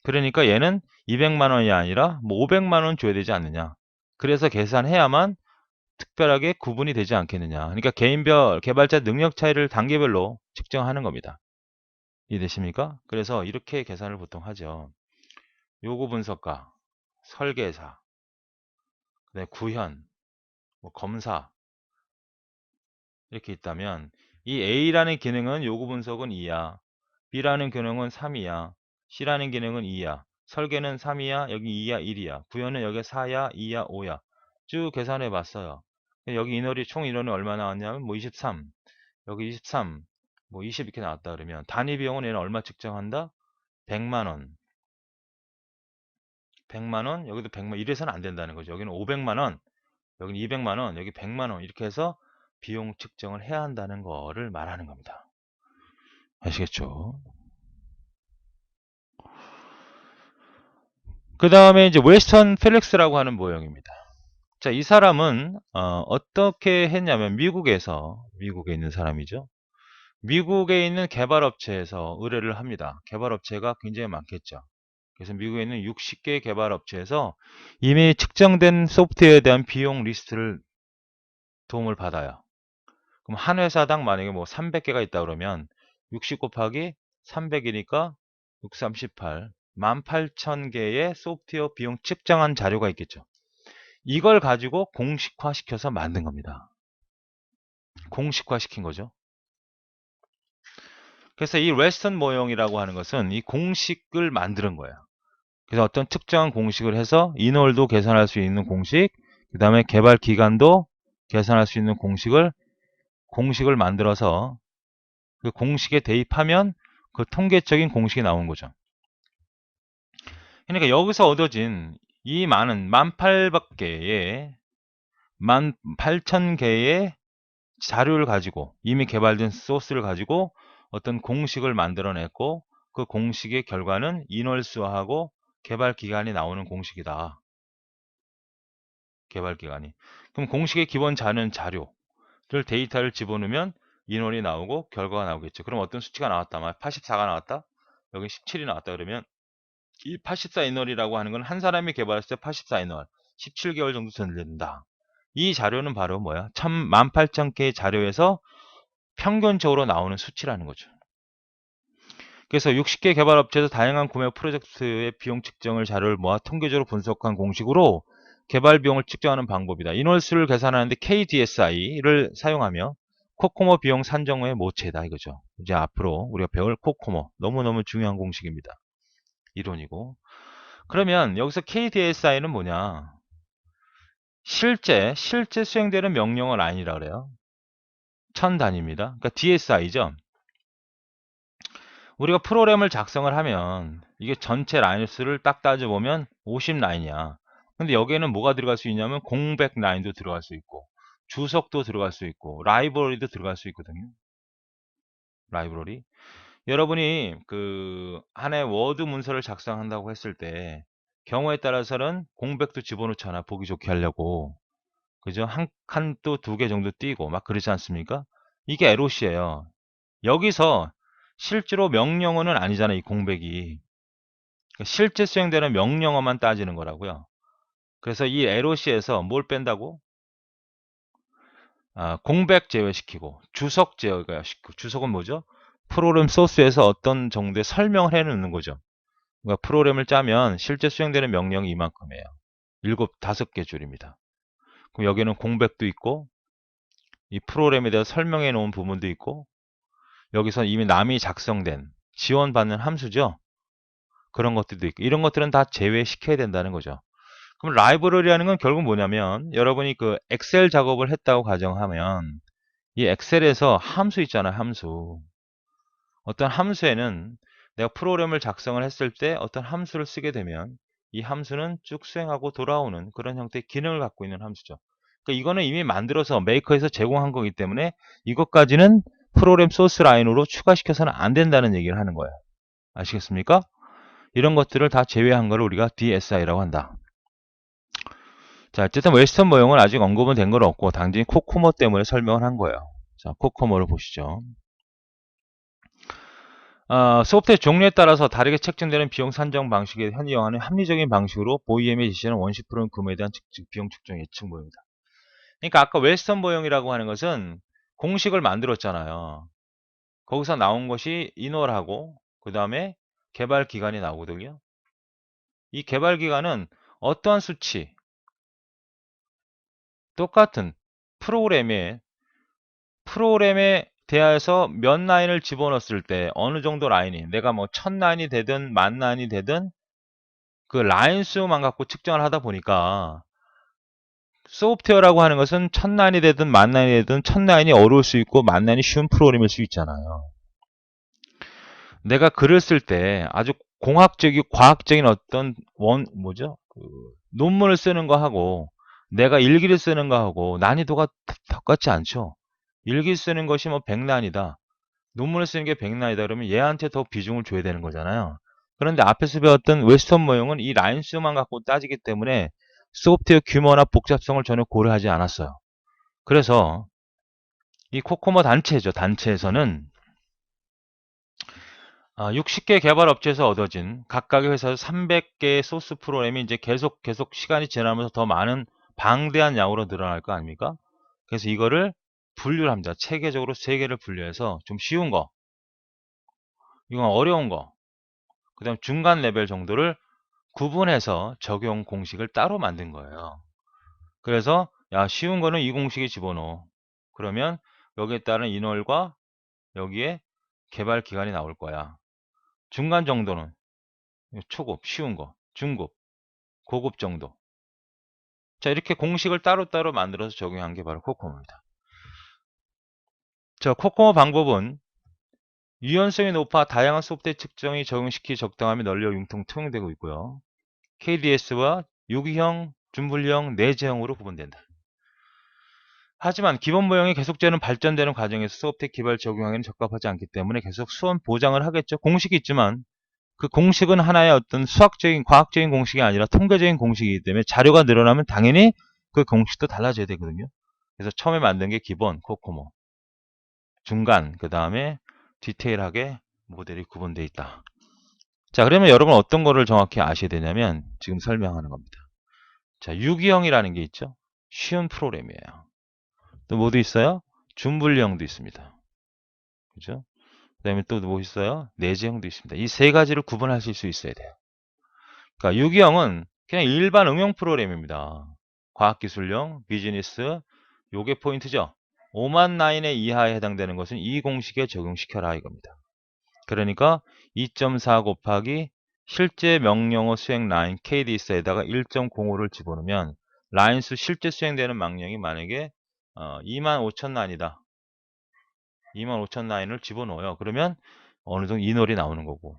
그러니까 얘는 200만 원이 아니라 뭐 500만 원 줘야 되지 않느냐. 그래서 계산해야만 특별하게 구분이 되지 않겠느냐. 그러니까 개인별 개발자 능력 차이를 단계별로 측정하는 겁니다. 이해되십니까? 그래서 이렇게 계산을 보통 하죠. 요구 분석가, 설계사, 그다음에 구현, 뭐 검사 이렇게 있다면 이 A라는 기능은 요구 분석은 2야. B라는 기능은 3이야. C라는 기능은 2야. 설계는 3이야. 여기 2야, 1이야. 부여는 여기 4야, 2야, 5야. 쭉 계산해 봤어요. 여기 인원이 총 인원이 얼마 나왔냐면 뭐 23. 여기 23. 뭐 20 이렇게 나왔다 그러면 단위 비용은 얘는 얼마 측정한다? 100만 원. 100만 원, 여기도 100만 원. 이래서는 안 된다는 거죠. 여기는 500만 원, 여기는 200만 원, 여기 100만 원 이렇게 해서 비용 측정을 해야 한다는 거를 말하는 겁니다. 아시겠죠? 그 다음에 이제 웨스턴 펠릭스라고 하는 모형입니다. 자, 이 사람은 어떻게 했냐면 미국에 있는 사람이죠. 미국에 있는 개발업체에서 의뢰를 합니다. 개발업체가 굉장히 많겠죠. 그래서 미국에 있는 60개 개발업체에서 이미 측정된 소프트웨어에 대한 비용 리스트를 도움을 받아요. 그럼 한 회사당 만약에 뭐 300개가 있다 그러면 60 곱하기 300이니까 638, 18,000개의 소프트웨어 비용 측정한 자료가 있겠죠. 이걸 가지고 공식화시켜서 만든 겁니다. 공식화시킨 거죠. 그래서 이 웨스턴 모형이라고 하는 것은 이 공식을 만드는 거예요. 그래서 어떤 특정한 공식을 해서 인월도 계산할 수 있는 공식, 그 다음에 개발 기간도 계산할 수 있는 공식을 만들어서 그 공식에 대입하면 그 통계적인 공식이 나온 거죠. 그러니까 여기서 얻어진 이 많은 18,000개의 18,000개의 자료를 가지고 이미 개발된 소스를 가지고 어떤 공식을 만들어냈고 그 공식의 결과는 인월수하고 개발 기간이 나오는 공식이다. 개발 기간이. 그럼 공식의 기본 자료를 데이터를 집어넣으면 인원이 나오고 결과가 나오겠죠. 그럼 어떤 수치가 나왔다. 84가 나왔다. 여기 17이 나왔다 그러면 이 84 인원이라고 하는 건 한 사람이 개발했을 때 84 인원 17개월 정도 전된다. 이 자료는 바로 뭐야? 18,000개의 자료에서 평균적으로 나오는 수치라는 거죠. 그래서 60개 개발업체에서 다양한 구매 프로젝트의 비용 측정을 자료를 모아 통계적으로 분석한 공식으로 개발 비용을 측정하는 방법이다. 인원수를 계산하는데 KDSI를 사용하며 코코모 비용 산정 후의 모체다 이거죠. 이제 앞으로 우리가 배울 코코모 너무너무 중요한 공식입니다. 이론이고. 그러면 여기서 KDSI는 뭐냐? 실제 수행되는 명령은 아니라 그래요. 천 단위입니다. 그러니까 DSI죠. 우리가 프로그램을 작성을 하면 이게 전체 라인 수를 딱 따져보면 50 라인이야. 근데 여기에는 뭐가 들어갈 수 있냐면 공백 라인도 들어갈 수 있고 주석도 들어갈 수 있고 라이브러리도 들어갈 수 있거든요. 라이브러리. 여러분이 그 하나의 워드 문서를 작성한다고 했을 때 경우에 따라서는 공백도 집어넣잖아. 보기 좋게 하려고. 그죠? 한 칸 또 2개 정도 띄고 막 그러지 않습니까? 이게 LOC예요. 여기서 실제로 명령어는 아니잖아, 이 공백이. 그러니까 실제 수행되는 명령어만 따지는 거라고요. 그래서 이 LOC에서 뭘 뺀다고? 공백 제외시키고 주석 제외시키고 주석은 뭐죠? 프로그램 소스에서 어떤 정도의 설명을 해 놓는 거죠. 그러니까 프로그램을 짜면 실제 수행되는 명령이 이만큼이에요. 5개 줄입니다. 그럼 여기는 공백도 있고 이 프로그램에 대해서 설명해 놓은 부분도 있고 여기서 이미 남이 작성된 지원받는 함수죠. 그런 것들도 있고 이런 것들은 다 제외시켜야 된다는 거죠. 그럼 라이브러리라는 건 결국 뭐냐면 여러분이 그 엑셀 작업을 했다고 가정하면 이 엑셀에서 함수 있잖아요. 함수. 어떤 함수에는 내가 프로그램을 작성을 했을 때 어떤 함수를 쓰게 되면 이 함수는 쭉 수행하고 돌아오는 그런 형태의 기능을 갖고 있는 함수죠. 그러니까 이거는 이미 만들어서 메이커에서 제공한 거기 때문에 이것까지는 프로그램 소스 라인으로 추가시켜서는 안 된다는 얘기를 하는 거예요. 아시겠습니까? 이런 것들을 다 제외한 거를 우리가 DSI라고 한다. 자, 어쨌든 웨스턴 모형은 아직 언급은 된 건 없고 단지 코코모 때문에 설명을 한 거예요. 자, 코코모를 보시죠. 소프트웨어 종류에 따라서 다르게 책정되는 비용 산정 방식에 현이용하는 합리적인 방식으로 보이엠이 지시하는 원시 프로그램 구매에 대한 비용 측정 예측 모형이다. 그러니까 아까 웨스턴 모형이라고 하는 것은 공식을 만들었잖아요. 거기서 나온 것이 인월하고 그 다음에 개발 기간이 나오거든요. 이 개발 기간은 어떠한 수치, 똑같은 프로그램의 대하에서 몇 라인을 집어넣었을 때 어느 정도 라인이 내가 뭐 1000라인이 되든 10,000라인이 되든 그 라인 수만 갖고 측정을 하다 보니까 소프트웨어라고 하는 것은 1000라인이 되든 10,000라인이 되든 1000라인이 어려울 수 있고 10,000라인이 쉬운 프로그램일 수 있잖아요. 내가 글을 쓸 때 아주 공학적이고 과학적인 어떤 논문을 쓰는 거 하고 내가 일기를 쓰는 거 하고 난이도가 똑같지 않죠. 일기 쓰는 것이 뭐 100라인이다. 논문을 쓰는 게 100라인이다. 그러면 얘한테 더 비중을 줘야 되는 거잖아요. 그런데 앞에서 배웠던 웨스턴 모형은 이 라인 수만 갖고 따지기 때문에 소프트웨어 규모나 복잡성을 전혀 고려하지 않았어요. 그래서 이 코코모 단체죠. 단체에서는 60개 개발 업체에서 얻어진 각각의 회사에서 300개의 소스 프로그램이 이제 계속 시간이 지나면서 더 많은 방대한 양으로 늘어날 거 아닙니까? 그래서 이거를 분류를 합니다. 체계적으로 3개를 분류해서 좀 쉬운 거, 이건 어려운 거, 그 다음 중간 레벨 정도를 구분해서 적용 공식을 따로 만든 거예요. 그래서 야, 쉬운 거는 이 공식에 집어넣어. 그러면 여기에 따른 인월과 여기에 개발 기간이 나올 거야. 중간 정도는 초급, 쉬운 거, 중급, 고급 정도. 자, 이렇게 공식을 따로따로 만들어서 적용한 게 바로 코코모입니다. 자, 코코모 방법은 유연성이 높아 다양한 소프트웨어 측정이 적용시키 적당하면 널려 융통 통용되고 있고요. KDS와 유기형, 준분리형, 내재형으로 구분된다. 하지만 기본 모형이 계속되는 발전되는 과정에서 소프트웨어 기반 적용하기는 적합하지 않기 때문에 계속 수원 보장을 하겠죠. 공식이 있지만 그 공식은 하나의 어떤 수학적인 과학적인 공식이 아니라 통계적인 공식이기 때문에 자료가 늘어나면 당연히 그 공식도 달라져야 되거든요. 그래서 처음에 만든 게 기본 코코모, 중간, 그 다음에 디테일하게 모델이 구분되어 있다. 자, 그러면 여러분 어떤 거를 정확히 아셔야 되냐면 지금 설명하는 겁니다. 자, 유기형이라는 게 있죠. 쉬운 프로그램이에요. 또 뭐도 있어요? 준분리형도 있습니다. 그죠? 그 다음에 또 뭐 있어요? 내재형도 있습니다. 이 세 가지를 구분하실 수 있어야 돼요. 그러니까 유기형은 그냥 일반 응용 프로그램입니다. 과학기술형, 비즈니스, 요게 포인트죠. 5만 라인의 이하에 해당되는 것은 이 공식에 적용시켜라 이겁니다. 그러니까 2.4 곱하기 실제 명령어 수행 라인 KDS에다가 1.05를 집어넣으면 라인 수 실제 수행되는 망령이 만약에 25,000 라인이다. 25,000 라인을 집어넣어요. 그러면 어느 정도 인월이 나오는 거고,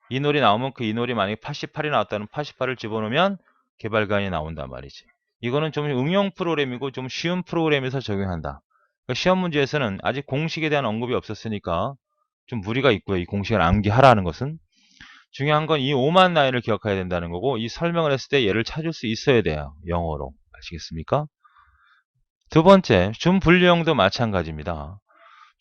인월이 나오면 그 인월이 만약에 88이 나왔다는 88을 집어넣으면 개발관이 나온단 말이지. 이거는 좀 응용 프로그램이고 좀 쉬운 프로그램에서 적용한다. 그러니까 시험 문제에서는 아직 공식에 대한 언급이 없었으니까 좀 무리가 있고요. 이 공식을 암기하라는 것은. 중요한 건 이 5만 라인을 기억해야 된다는 거고, 이 설명을 했을 때 얘를 찾을 수 있어야 돼요. 영어로. 아시겠습니까? 두 번째, 준분류형도 마찬가지입니다.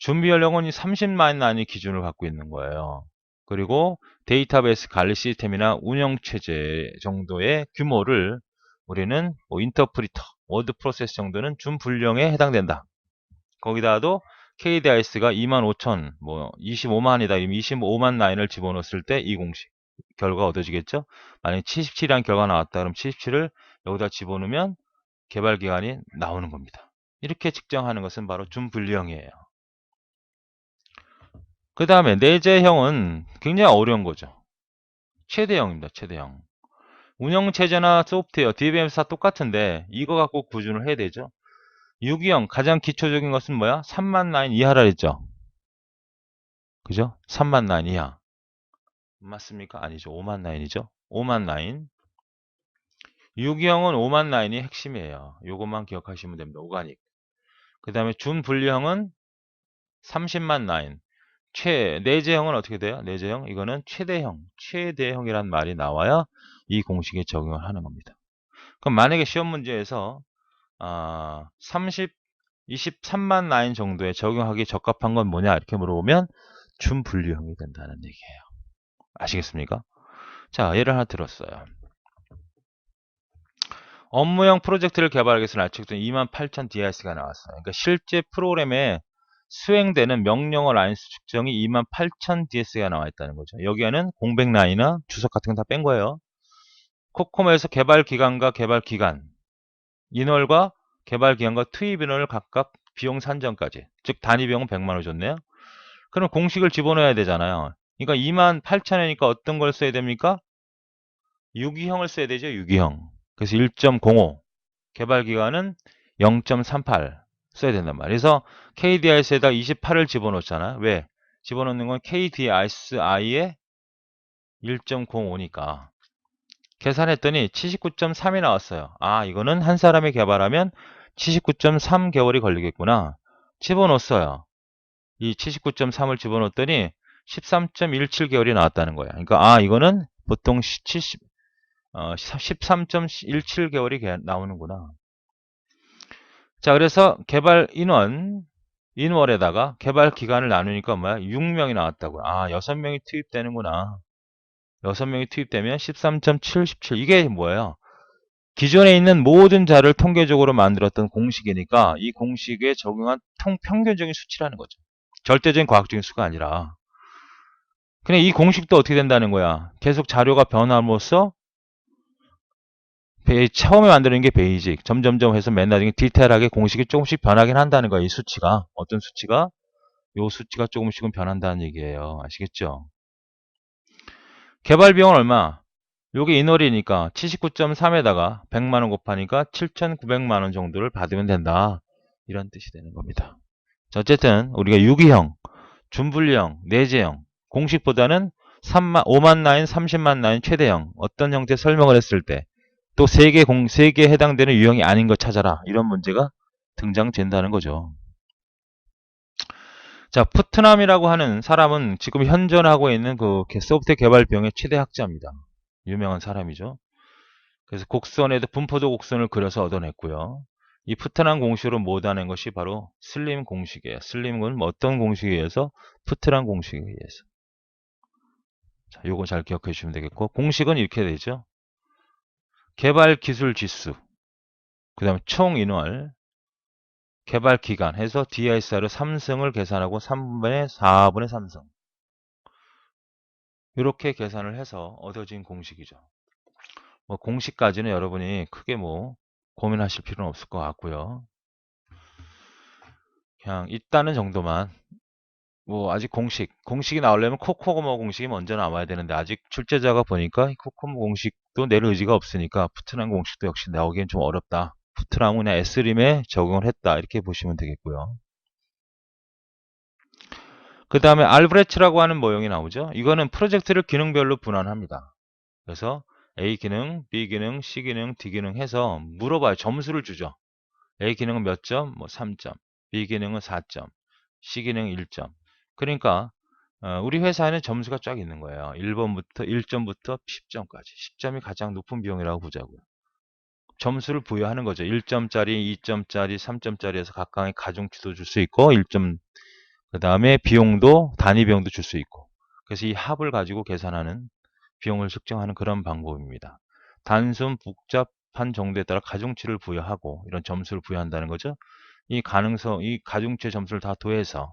준비연령은 30만 라인의 기준을 갖고 있는 거예요. 그리고 데이터베이스 관리 시스템이나 운영체제 정도의 규모를 우리는 뭐 인터프리터, 워드 프로세스 정도는 준분류형에 해당된다. 거기다가도 KDIS가 25,000, 뭐 25만이다. 25만 라인을 집어넣었을 때 이 공식 결과가 얻어지겠죠. 만약에 77이라는 결과가 나왔다. 그럼 77을 여기다 집어넣으면 개발 기간이 나오는 겁니다. 이렇게 측정하는 것은 바로 준분류형이에요. 그 다음에 내재형은 굉장히 어려운 거죠. 최대형입니다. 최대형. 운영체제나 소프트웨어, DBMS 다 똑같은데 이거 갖고 구분을 해야 되죠. 유기형 가장 기초적인 것은 뭐야? 3만 라인 이하라 했죠. 그죠? 3만 라인 이하. 맞습니까? 아니죠. 5만 라인이죠. 5만 라인. 유기형은 5만 라인이 핵심이에요. 요것만 기억하시면 됩니다. 오가닉. 그 다음에 준분리형은 30만 라인. 내재형은 어떻게 돼요? 내재형 이거는 최대형이란 말이 나와야 이 공식에 적용을 하는 겁니다. 그럼 만약에 시험 문제에서 23만 라인 정도에 적용하기 적합한 건 뭐냐 이렇게 물어보면 준분류형이 된다는 얘기예요. 아시겠습니까? 자, 예를 하나 들었어요. 업무형 프로젝트를 개발하기 위해서 날치기는 28,000 DIS가 나왔어요. 그러니까 실제 프로그램에 수행되는 명령어 라인 수 측정이 28,000 DS가 나와 있다는 거죠. 여기에는 공백 라인이나 주석 같은 건 다 뺀 거예요. 코코모에서 개발 기간과 개발 기간, 인월과 개발 기간과 투입 인월을 각각 비용 산정까지. 즉 단위 비용은 100만원 줬네요. 그럼 공식을 집어넣어야 되잖아요. 그러니까 28,000원이니까 어떤 걸 써야 됩니까? 유기형을 써야 되죠. 유기형. 그래서 1.05 개발기간은 0.38 써야 된단 말이에요. 그래서 KDIS에다 28을 집어넣잖아요. 왜? 집어넣는 건 KDISI에 1.05니까. 계산했더니 79.3이 나왔어요. 아, 이거는 한 사람이 개발하면 79.3개월이 걸리겠구나. 집어넣었어요. 이 79.3을 집어넣었더니 13.17개월이 나왔다는 거야. 그러니까 아, 이거는 보통 13.17개월이 나오는구나. 자, 그래서 개발 인월에다가 개발 기간을 나누니까 뭐야? 6명이 나왔다고요. 아, 6명이 투입되는구나. 6명이 투입되면 13.77. 이게 뭐예요? 기존에 있는 모든 자를 통계적으로 만들었던 공식이니까 이 공식에 적용한 평균적인 수치라는 거죠. 절대적인 과학적인 수가 아니라. 그냥 이 공식도 어떻게 된다는 거야? 계속 자료가 변함으로써 처음에 만드는 게 베이직, 점점점 해서 맨 나중에 디테일하게 공식이 조금씩 변하긴 한다는 거야. 이 수치가. 어떤 수치가? 요 수치가 조금씩은 변한다는 얘기예요. 아시겠죠? 개발 비용은 얼마? 요게 인월이니까 79.3에다가 100만원 곱하니까 7,900만원 정도를 받으면 된다. 이런 뜻이 되는 겁니다. 자, 어쨌든 우리가 유기형, 준분리형, 내재형, 공식보다는 5만 라인, 30만 라인 최대형 어떤 형태 설명을 했을 때 또 3개에 해당되는 유형이 아닌 거 찾아라. 이런 문제가 등장된다는 거죠. 자, 푸트남이라고 하는 사람은 지금 현존하고 있는 그 소프트웨어 개발 비용의 최대 학자입니다. 유명한 사람이죠. 그래서 곡선에도 분포도 곡선을 그려서 얻어냈고요. 이 푸트남 공식으로 못하는 것이 바로 슬림 공식이에요. 슬림은 어떤 공식에 의해서? 푸트남 공식에 의해서. 자, 요거 잘 기억해 주시면 되겠고, 공식은 이렇게 되죠. 개발 기술 지수, 그 다음에 총 인월, 개발 기간 해서 DISR을 3승을 계산하고 3분의 4분의 3승. 이렇게 계산을 해서 얻어진 공식이죠. 뭐 공식까지는 여러분이 크게 뭐 고민하실 필요는 없을 것 같고요. 그냥 있다는 정도만. 뭐 아직 공식이 나오려면 코코모 공식이 먼저 나와야 되는데 아직 출제자가 보니까 코코모 공식도 낼 의지가 없으니까 푸트남 공식도 역시 나오기엔 좀 어렵다. 푸트남은 그냥 S림에 적용을 했다. 이렇게 보시면 되겠고요. 그 다음에 알브레츠라고 하는 모형이 나오죠. 이거는 프로젝트를 기능별로 분할합니다. 그래서 A 기능, B 기능, C 기능, D 기능 해서 물어봐요. 점수를 주죠. A 기능은 몇 점? 뭐 3점. B 기능은 4점. C 기능 1점. 그러니까 우리 회사에는 점수가 쫙 있는 거예요. 1번부터 1점부터 10점까지. 10점이 가장 높은 비용이라고 보자고요. 점수를 부여하는 거죠. 1점짜리, 2점짜리, 3점짜리에서 각각의 가중치도 줄 수 있고 1점 그 다음에 비용도 단위 비용도 줄 수 있고 그래서 이 합을 가지고 계산하는 비용을 측정하는 그런 방법입니다. 단순 복잡한 정도에 따라 가중치를 부여하고 이런 점수를 부여한다는 거죠. 이 가중치 점수를 다 더해서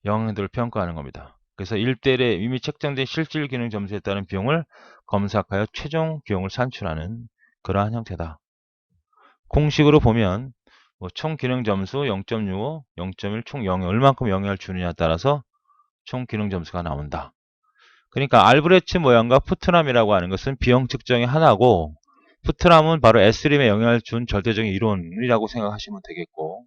영향들을 평가하는 겁니다. 그래서 1대1에 이미 책정된 실질 기능 점수에 따른 비용을 검사하여 최종 비용을 산출하는 그러한 형태다. 공식으로 보면 총 기능 점수 0.65, 0.1, 총 영향, 얼만큼 영향을 주느냐에 따라서 총 기능 점수가 나온다. 그러니까 알브레츠 모양과 푸트남이라고 하는 것은 비용 측정의 하나고 푸트남은 바로 S림에 영향을 준 절대적인 이론이라고 생각하시면 되겠고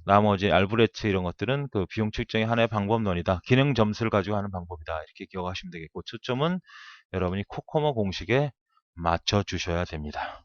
나머지 알브레츠 이런 것들은 그 비용 측정의 하나의 방법론이다. 기능 점수를 가지고 하는 방법이다. 이렇게 기억하시면 되겠고 초점은 여러분이 코코모 공식에 맞춰 주셔야 됩니다.